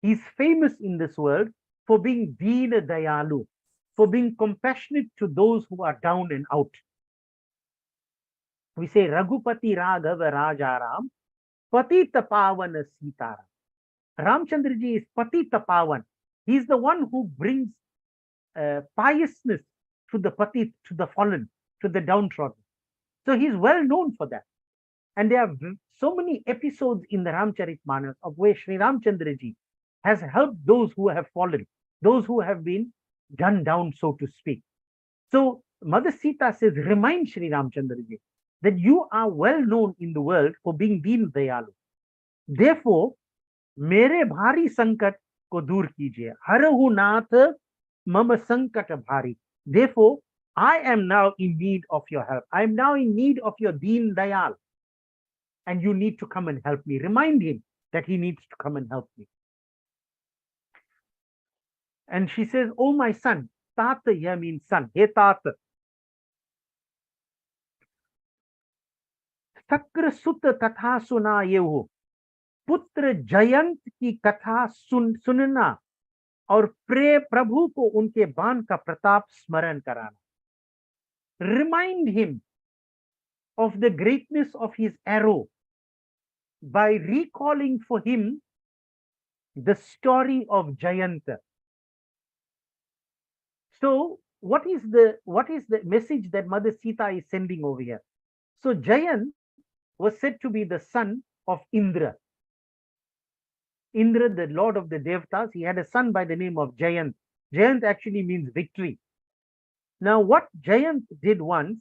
He is famous in this world for being deen dayalu, for being compassionate to those who are down and out. We say Raghupati Raghava Rajaram, Patita Pavana Sitaram. Ramchandraji is Patita Pavan. He is the one who brings piousness to the patit, to the fallen, to the downtrodden. So he is well known for that. And there are so many episodes in the Ramcharitmanas of where Sri Ramchandraji has helped those who have fallen, those who have been done down, so to speak. So Mother Sita says, remind Sri Ramchandraji that you are well known in the world for being Deen Dayalu. Therefore, मेरे भारी संकट को दूर कीजिए. हरहु नाथ मम संकट भारी. Therefore, I am now in need of your help. I am now in need of your Deen Dayal. And you need to come and help me. Remind him that he needs to come and help me. And she says, oh my son, Tata here means son. Hey Tata. Sakra Sutta Katha Sunayehu. पुत्र जयंत की कथा सुनना और pray प्रभु को उनके बाण का प्रताप स्मरण कराना. Remind him of the greatness of his arrow by recalling for him the story of Jayanta. So what is the message that Mother Sita is sending over here? So Jayant was said to be the son of Indra. Indra, the lord of the Devatas, he had a son by the name of Jayant. Jayant actually means victory. Now, what Jayant did once,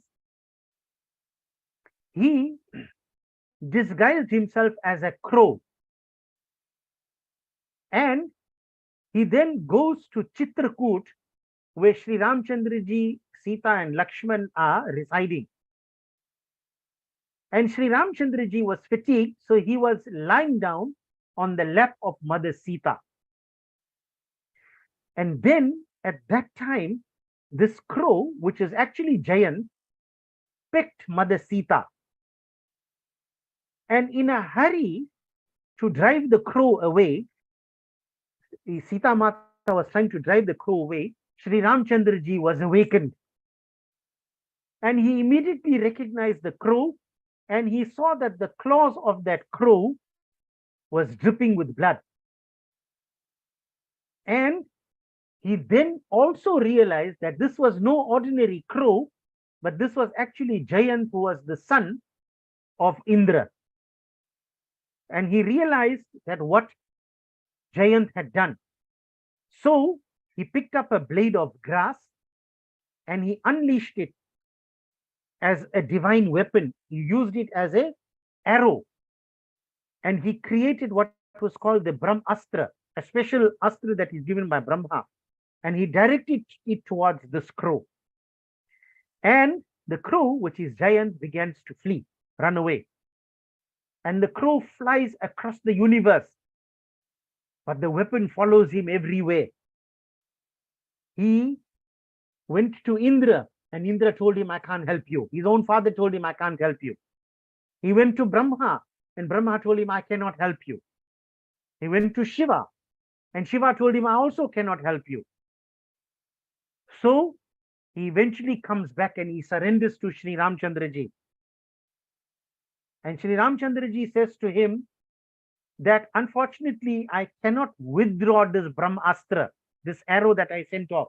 he disguised himself as a crow. And he then goes to Chitrakoot, where Sri Ramchandraji, Sita and Lakshman are residing. And Sri Ramchandraji was fatigued, so he was lying down on the lap of Mother Sita. And then at that time, this crow, which is actually Jayant, picked Mother Sita. And in a hurry to drive the crow away, Sita Mata was trying to drive the crow away, Sri Ramchandraji was awakened. And he immediately recognized the crow, and he saw that the claws of that crow was dripping with blood. And he then also realized that this was no ordinary crow, but this was actually Jayant, who was the son of Indra. And he realized that what Jayant had done. So he picked up a blade of grass and he unleashed it as a divine weapon. He used it as an arrow. And he created what was called the Brahmastra, a special astra that is given by Brahma. And he directed it towards this crow. And the crow, which is Jayant, begins to flee, run away. And the crow flies across the universe. But the weapon follows him everywhere. He went to Indra, and Indra told him, I can't help you. His own father told him, I can't help you. He went to Brahma, and Brahma told him, I cannot help you. He went to Shiva, and Shiva told him, I also cannot help you. So he eventually comes back and he surrenders to Sri Ramchandraji. And Sri Ramchandraji says to him that, unfortunately, I cannot withdraw this Brahmastra, this arrow that I sent off.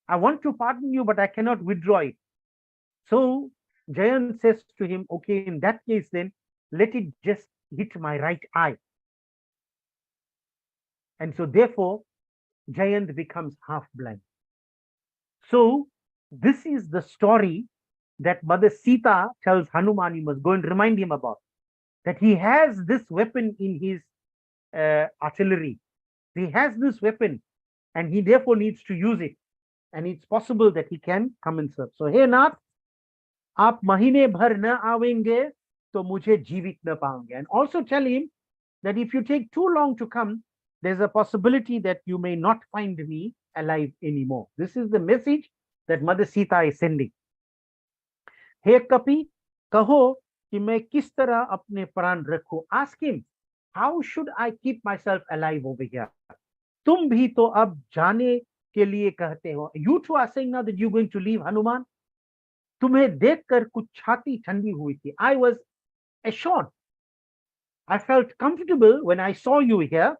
I want to pardon you, but I cannot withdraw it. So Jayant says to him, okay, in that case then, let it just hit my right eye. And so therefore, Jayant becomes half blind. So this is the story that Mother Sita tells Hanuman, you must go and remind him about. That he has this weapon in his artillery. He has this weapon and he therefore needs to use it. And it's possible that he can come and serve. So, hey Nath, aap mahine bhar na aavenge, to mujhe jeevit na paunge. And also tell him that if you take too long to come, there's a possibility that you may not find me alive anymore. This is the message that Mother Sita is sending. Hey Kapi, kaho कि मैं किस तरह अपने प्राण रखूं. Ask him, how should I keep myself alive over here? तुम भी तो अब जाने के लिए कहते हो. You two are saying now that you're going to leave Hanuman. तुम्हें देखकर कुछ छाती ठंडी हुई थी. I was assured. I felt comfortable when I saw you here.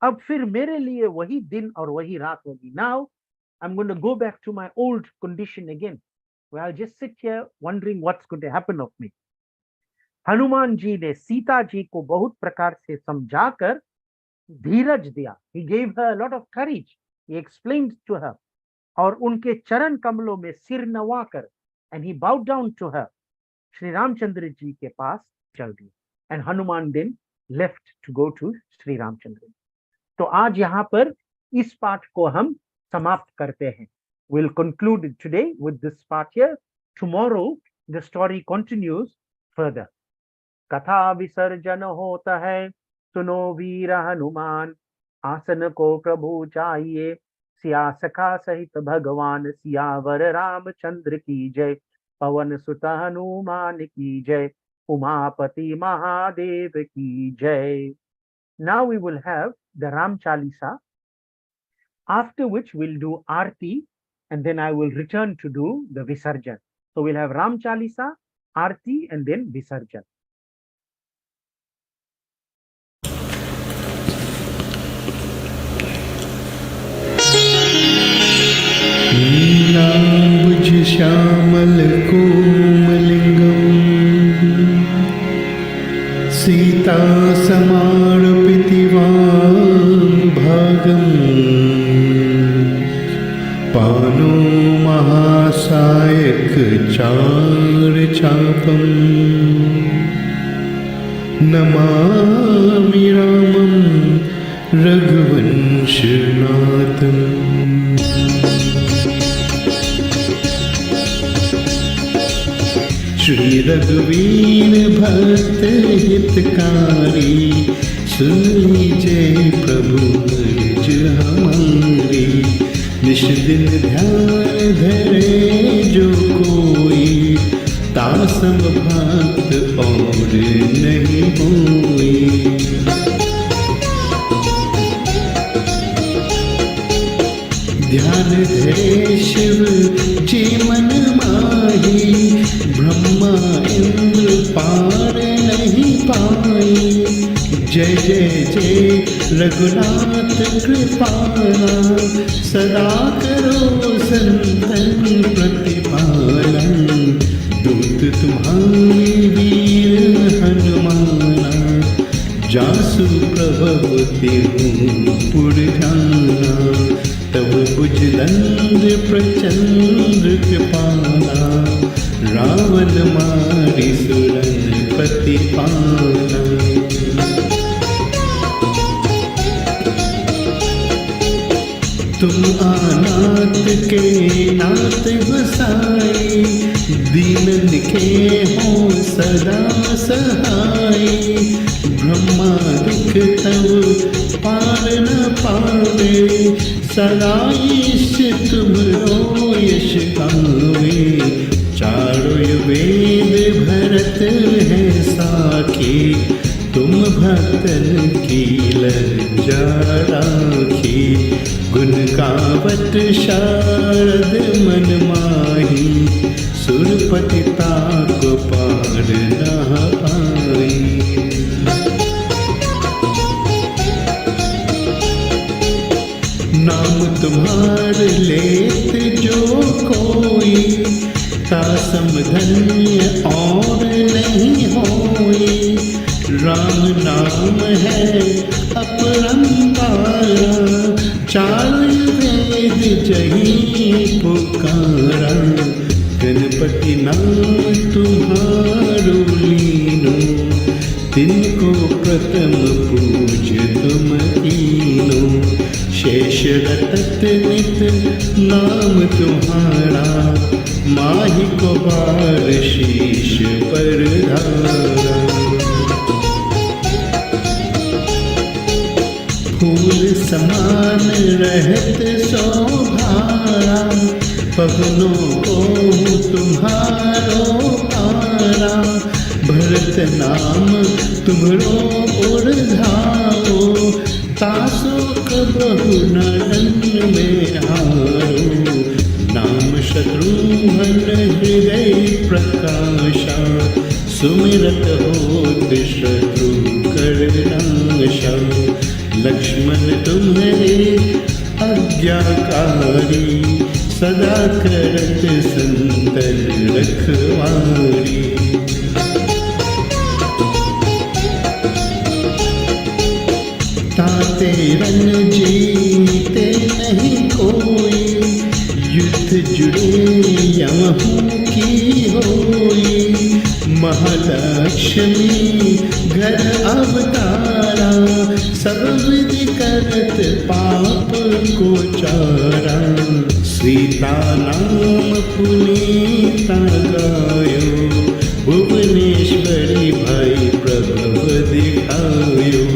अब फिर मेरे लिए वही दिन और वही रात होगी. Now I'm going to go back to my old condition again, where I'll just sit here wondering what's going to happen of me. Hanuman ji ने सीता जी को बहुत प्रकार से समझाकर धीरज दिया. He gave her a lot of courage. He explained to her. और उनके चरण कमलों में सिर नवाकर, and he bowed down to her, Shri Ramchandra ji के पास चल दिए. And Hanuman then left to go to Shri Ramchandra. तो आज यहाँ पर इस पाठ को हम समाप्त करते हैं. We'll conclude today with this part here. Tomorrow the story continues further. कथा विसर्जन होता है, सुनो वीर हनुमान, आसन को प्रभु चाहिए, सिया सखा सहित भगवान, सियावर रामचंद्र की जय, पवन सुत हनुमान की जय, उमापति महादेव की जय. Now we will have the Ram Chalisa, after which we'll do Aarti, and then I will return to do the Visarjan. So we'll have Ram Chalisa, Aarti, and then Visarjan. नीलांबुज Shyamal कोमलिंगम, Sita समार्पिति भागम, पानो महासायक चार चापम, नमामि रामं रघुवंशनाथम्. श्री रघुवीर भक्त हितकारी, सुन लीजिए प्रभु अर्ज हमारी, निश दिन ध्यान धरे जो कोई, तासम भक्त और नहीं होई. ध्यान धरे शिव जी मन माही, ब्रह्मा इंद्र पार नहीं पाई. जय जय जय रघुनाथ कृपाला, सदा करो संतन प्रतिपालन. दूत तुम्हारे वीर हनुमाना, जासु प्रभव तिहु पुर जाना. तब भुज दंड प्रचंड कृपाला, रावण मारी सुरन प्रतिपाला. तुम अनाथ के नाथ बसाई, दीनन के हो सदा सहाय. ब्रह्मा दुख तब पार न पावे, सदा ईश तुमरो यश गावे. चारों वेद भरत है साखी, तुम भक्तन की लज्जा राखी. गुण गावत शारद मन माही, सुरपति ताको पार न पाई. नाम तुम्हार लेत जो कोई, तासम धन्य और नहीं होई. राम नाम है अपरंपारा, चारों वेद जही पुकारा. गणपति नाम तुम्हारो लीनो, तिनको प्रथम पूज तुम कीनो. शेष रटत नित नाम तुम्हारा, माही को बार शीश पर धारा. फूल समान रहत शोभारा, पवनों को तुम्हारो पारा. भरत नाम तुम्हरो उर्धाओ, तासो कबहु नयन में हारो. नाम शत्रुघ्न हृदय प्रकाशा, सुमिरत होत शत्रु कर नाशा. लक्ष्मण तुम्हारे आज्ञाकारी, सदा करत संतन रखवारी. तात क्यों की होई, महालक्ष्मी घर अवतारा, सब विधि करत पाप को चारा। सीता नाम पुनीता गायो, भुवनेश्वरी भाई प्रभव दिखायो।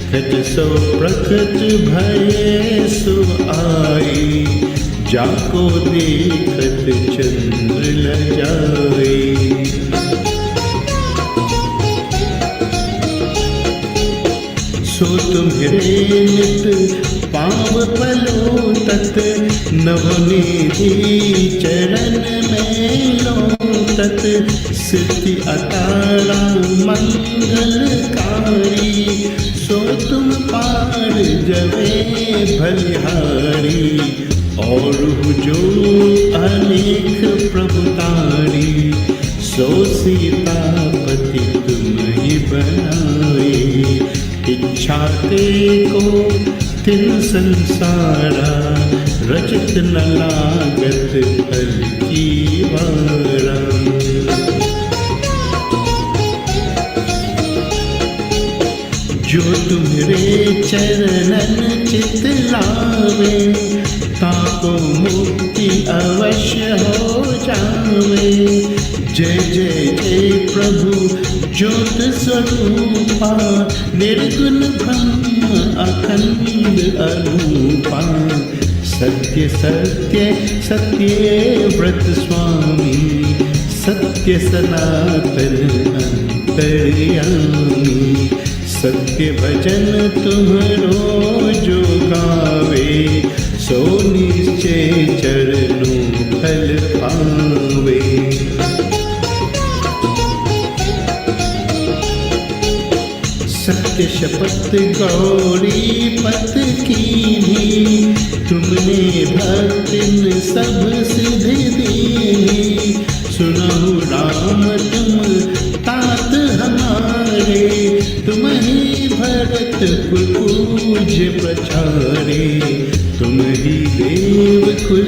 खट सो प्रकट भये सो आई, जाको देखत चंद्र लजाए। सो तुम्हरे नित पाव पलोटत, नवनिधि चरण में लोटत। सिद्धि अतारा मंगलकारी, सो तुम पार जवे भलिहारी। और जो अनेक प्रभुतारी, सो सीतापति तुम ही बनाए। इच्छा ते को तिन संसारा, रचित न लागत फल की वारा। जो तुम्हरे चरणन चित लावे, ताको मुक्ति अवश्य हो जावे। जय जय जय प्रभु ज्योत स्वरूपा, निर्गुण ब्रह्म अखंड अरूपा। सत्य सत्य सत्य व्रत स्वामी, सत्य सनातन अंतर्यामी। सत्य भजन तुम्हरो जो गावे, सो निश्चय चरणों फल पावे। सत्य शपथ गौरी पत कीनी, तुमने भक्तिन सब सिद्धि दीनी। सुनहु राम तुम तात हमारे, तुम ही भरत कुल पूज्य प्रचारे। तुम ही देव कुल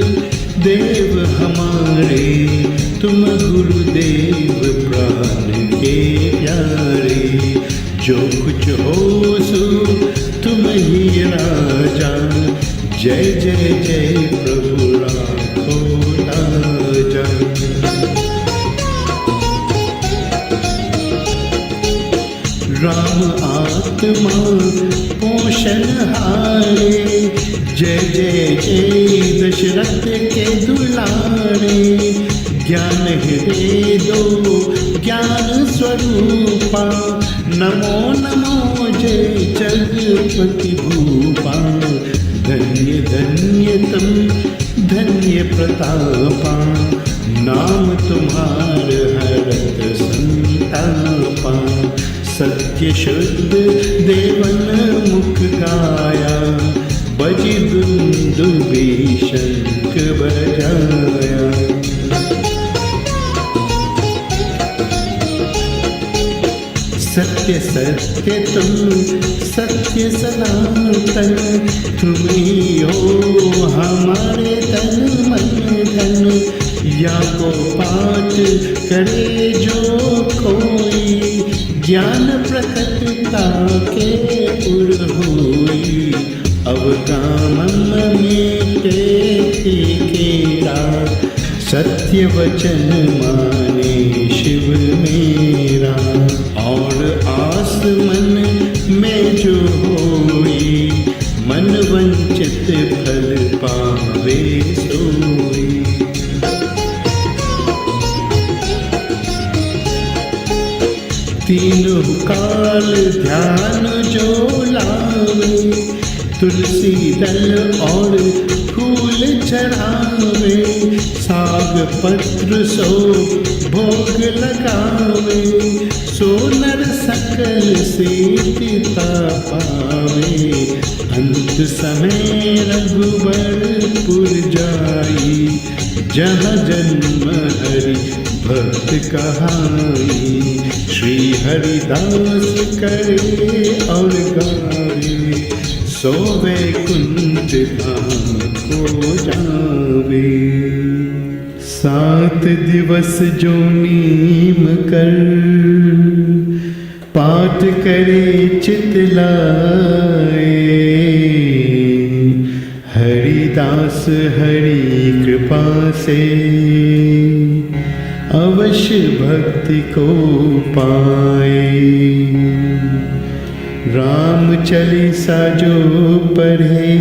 देव हमारे, तुम गुरुदेव प्राण के प्यारे। जो कुछ हो सो तुम ही राजा, जय जय जय प्रभु राखो लाजा। राम आत्मा पोषण हारे, जय जय जय दशरथ के दुलारे। ज्ञान हृदय दो ज्ञान स्वरूपा, नमो नमो जय जगपति भूपा। धन्य धन्य तुम धन्य प्रतापा, नाम तुम्हार हरत संतापा। सत्य शुद्ध देवन मुख गाया, बजि दुंदुभि शंख बजाया। सत्य सत्य तुम सत्य सनातन, तुम ही हो हमारे तन मन धन। या को पाठ करे जो कोई, ज्ञान प्रकटता के उर होई। अवगामन में तेरा, सत्य वचन माने शिव मेरा। और आस मन में जो होई, मन वंचित फल पावे सोई। तीनों काल ध्यान जो लावे, तुलसी दल और फूल चढ़ावे। साग पत्र सो भोग लगावे, सो नर सकल सीता पावे। अंत समय रघुबरपुर जाई, जहाँ जन्म हरि भक्त कहाई। श्री हरिदास करे और गावे, सो वैकुंठ धाम को जावे। 7 दिवस जो नीम कर पाठ करे चितलाए, हरिदास हरि कृपा से अवश्य भक्ति को पाए। राम चालीसा जो पढ़े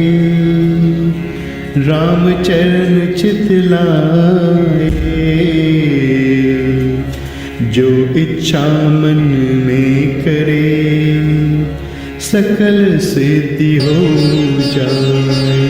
राम चरण चितलाए, जो इच्छा मन में करे सकल सिद्धि हो जाए।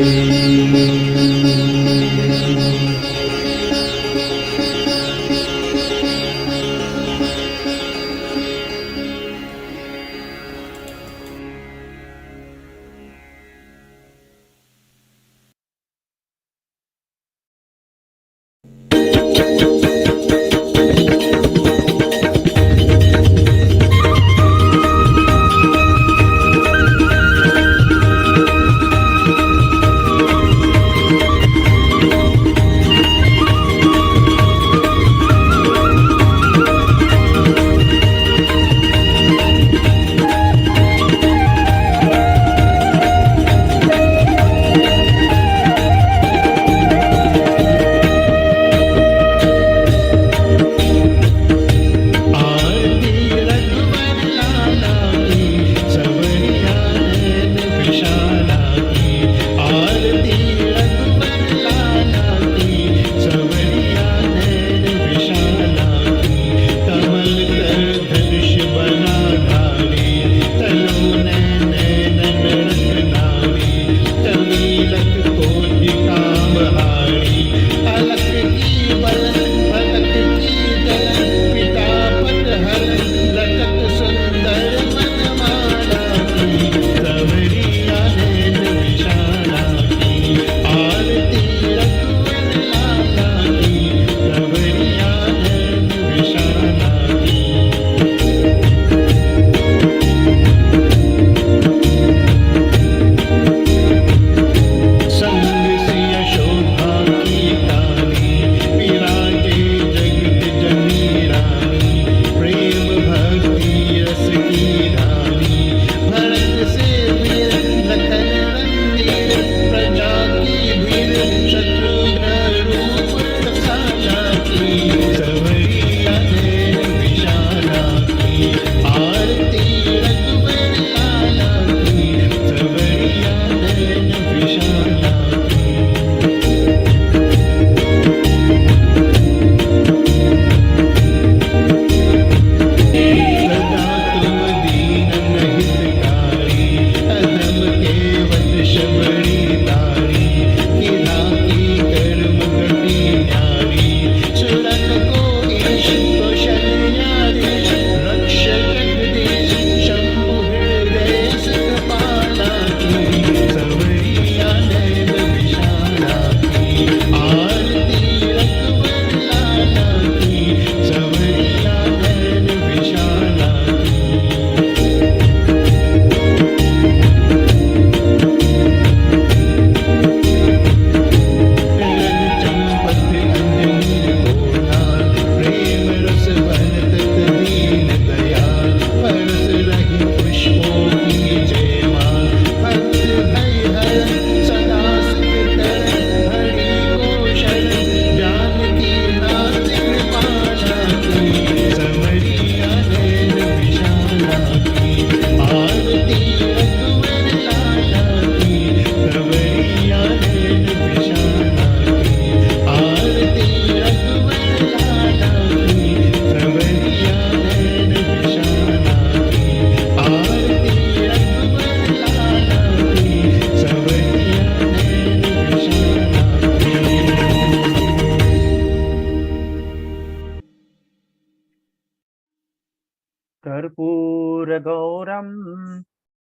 कर्पूरगौरं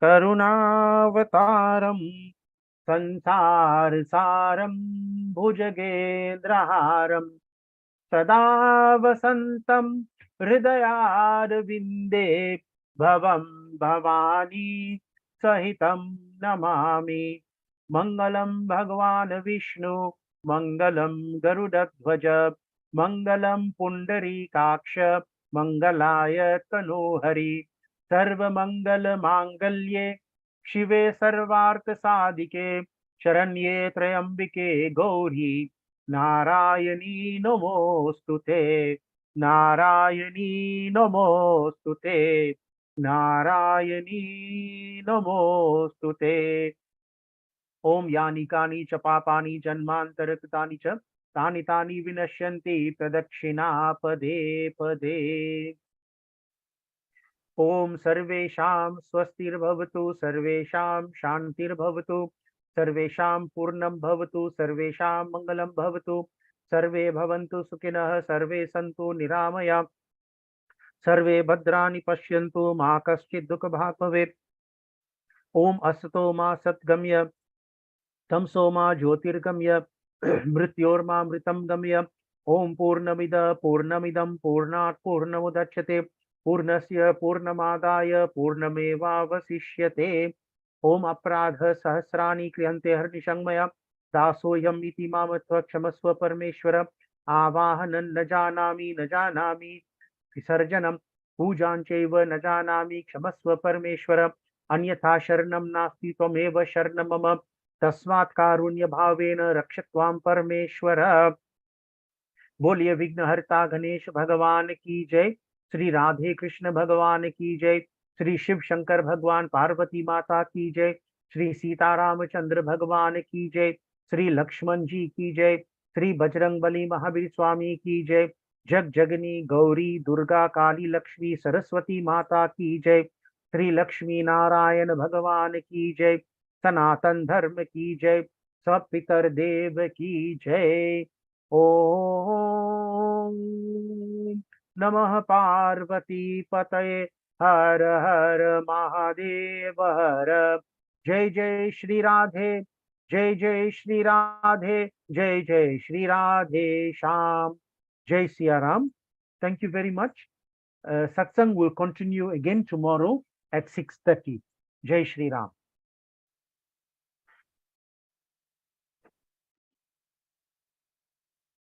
करुणावतारं संसारसारं भुजगेन्द्रहारं सदा वसन्तं हृदयारविन्दे भवं भवानी सहितं नमामि। मङ्गलं भगवान् विष्णु मङ्गलं गरुडध्वज मंगलम पुंडरीकाक्ष मंगलाय तनोहरि सर्वमंगल मांगल्ये शिवे सर्वार्थ साधिके शरण्ये त्र्यंबिके गौरी नारायणी नमोस्तुते नारायणी नमोस्तुते नारायणी नमोस्तुते। ओम यानि कानि च पापानि जन्मान्तरकृतानि च तानि तानि विनश्यन्ति प्रदक्षिणा पदे पदे। ओम सर्वेषां स्वस्तिर्भवतु सर्वेषां शान्तिर्भवतु सर्वेषां पूर्णं भवतु सर्वेषां मङ्गलं भवतु सर्वे भवन्तु सुखिनः सर्वे सन्तु निरामया सर्वे भद्राणि पश्यन्तु मा कश्चित् दुःखभाग् भवेत्। ओम असतो मा सद्गम्य तमसो मा ज्योतिर्गम्य मृत्योर्मामृतं गम्य। ओम पूर्णमिदं पूर्णात् पूर्णमुदच्यते पूर्णस्य पूर्णमादाय पूर्णमेवावशिष्यते। ओम अपराध सहस्राणि क्रियन्ते हर्निशं मया दासोऽयम् इति मां क्षमस्व परमेश्वर। आवाहनं न जानामि विसर्जनं पूजां चैव न जानामि क्षमस्व परमेश्वर। अन्यथा शरणं नास्ति त्वमेव शरणं मम तस्मात् कारुण्य भावेन रक्ष त्वां परमेश्वर। बोलिए विघ्नहर्ता गणेश भगवान की जय। श्री राधे कृष्ण भगवान की जय। श्री शिव शंकर भगवान पार्वती माता की जय। श्री सीतारामचंद्र भगवान की जय। श्री लक्ष्मण जी की जय। श्री बजरंगबली महावीर स्वामी की जय। जग जगनी गौरी दुर्गा काली लक्ष्मी सरस्वती माता की जय। श्री लक्ष्मी नारायण भगवान की जय। सनातन धर्म की जय। सब पितर देव की जय। ओम नमः पार्वती पतये हर हर महादेव हर। जय जय श्री राधे जय जय श्री राधे जय जय श्री राधे श्याम। जय Siya Ram. Thank you very much. Satsang will continue again tomorrow at 6:30. Jai Shri Ram.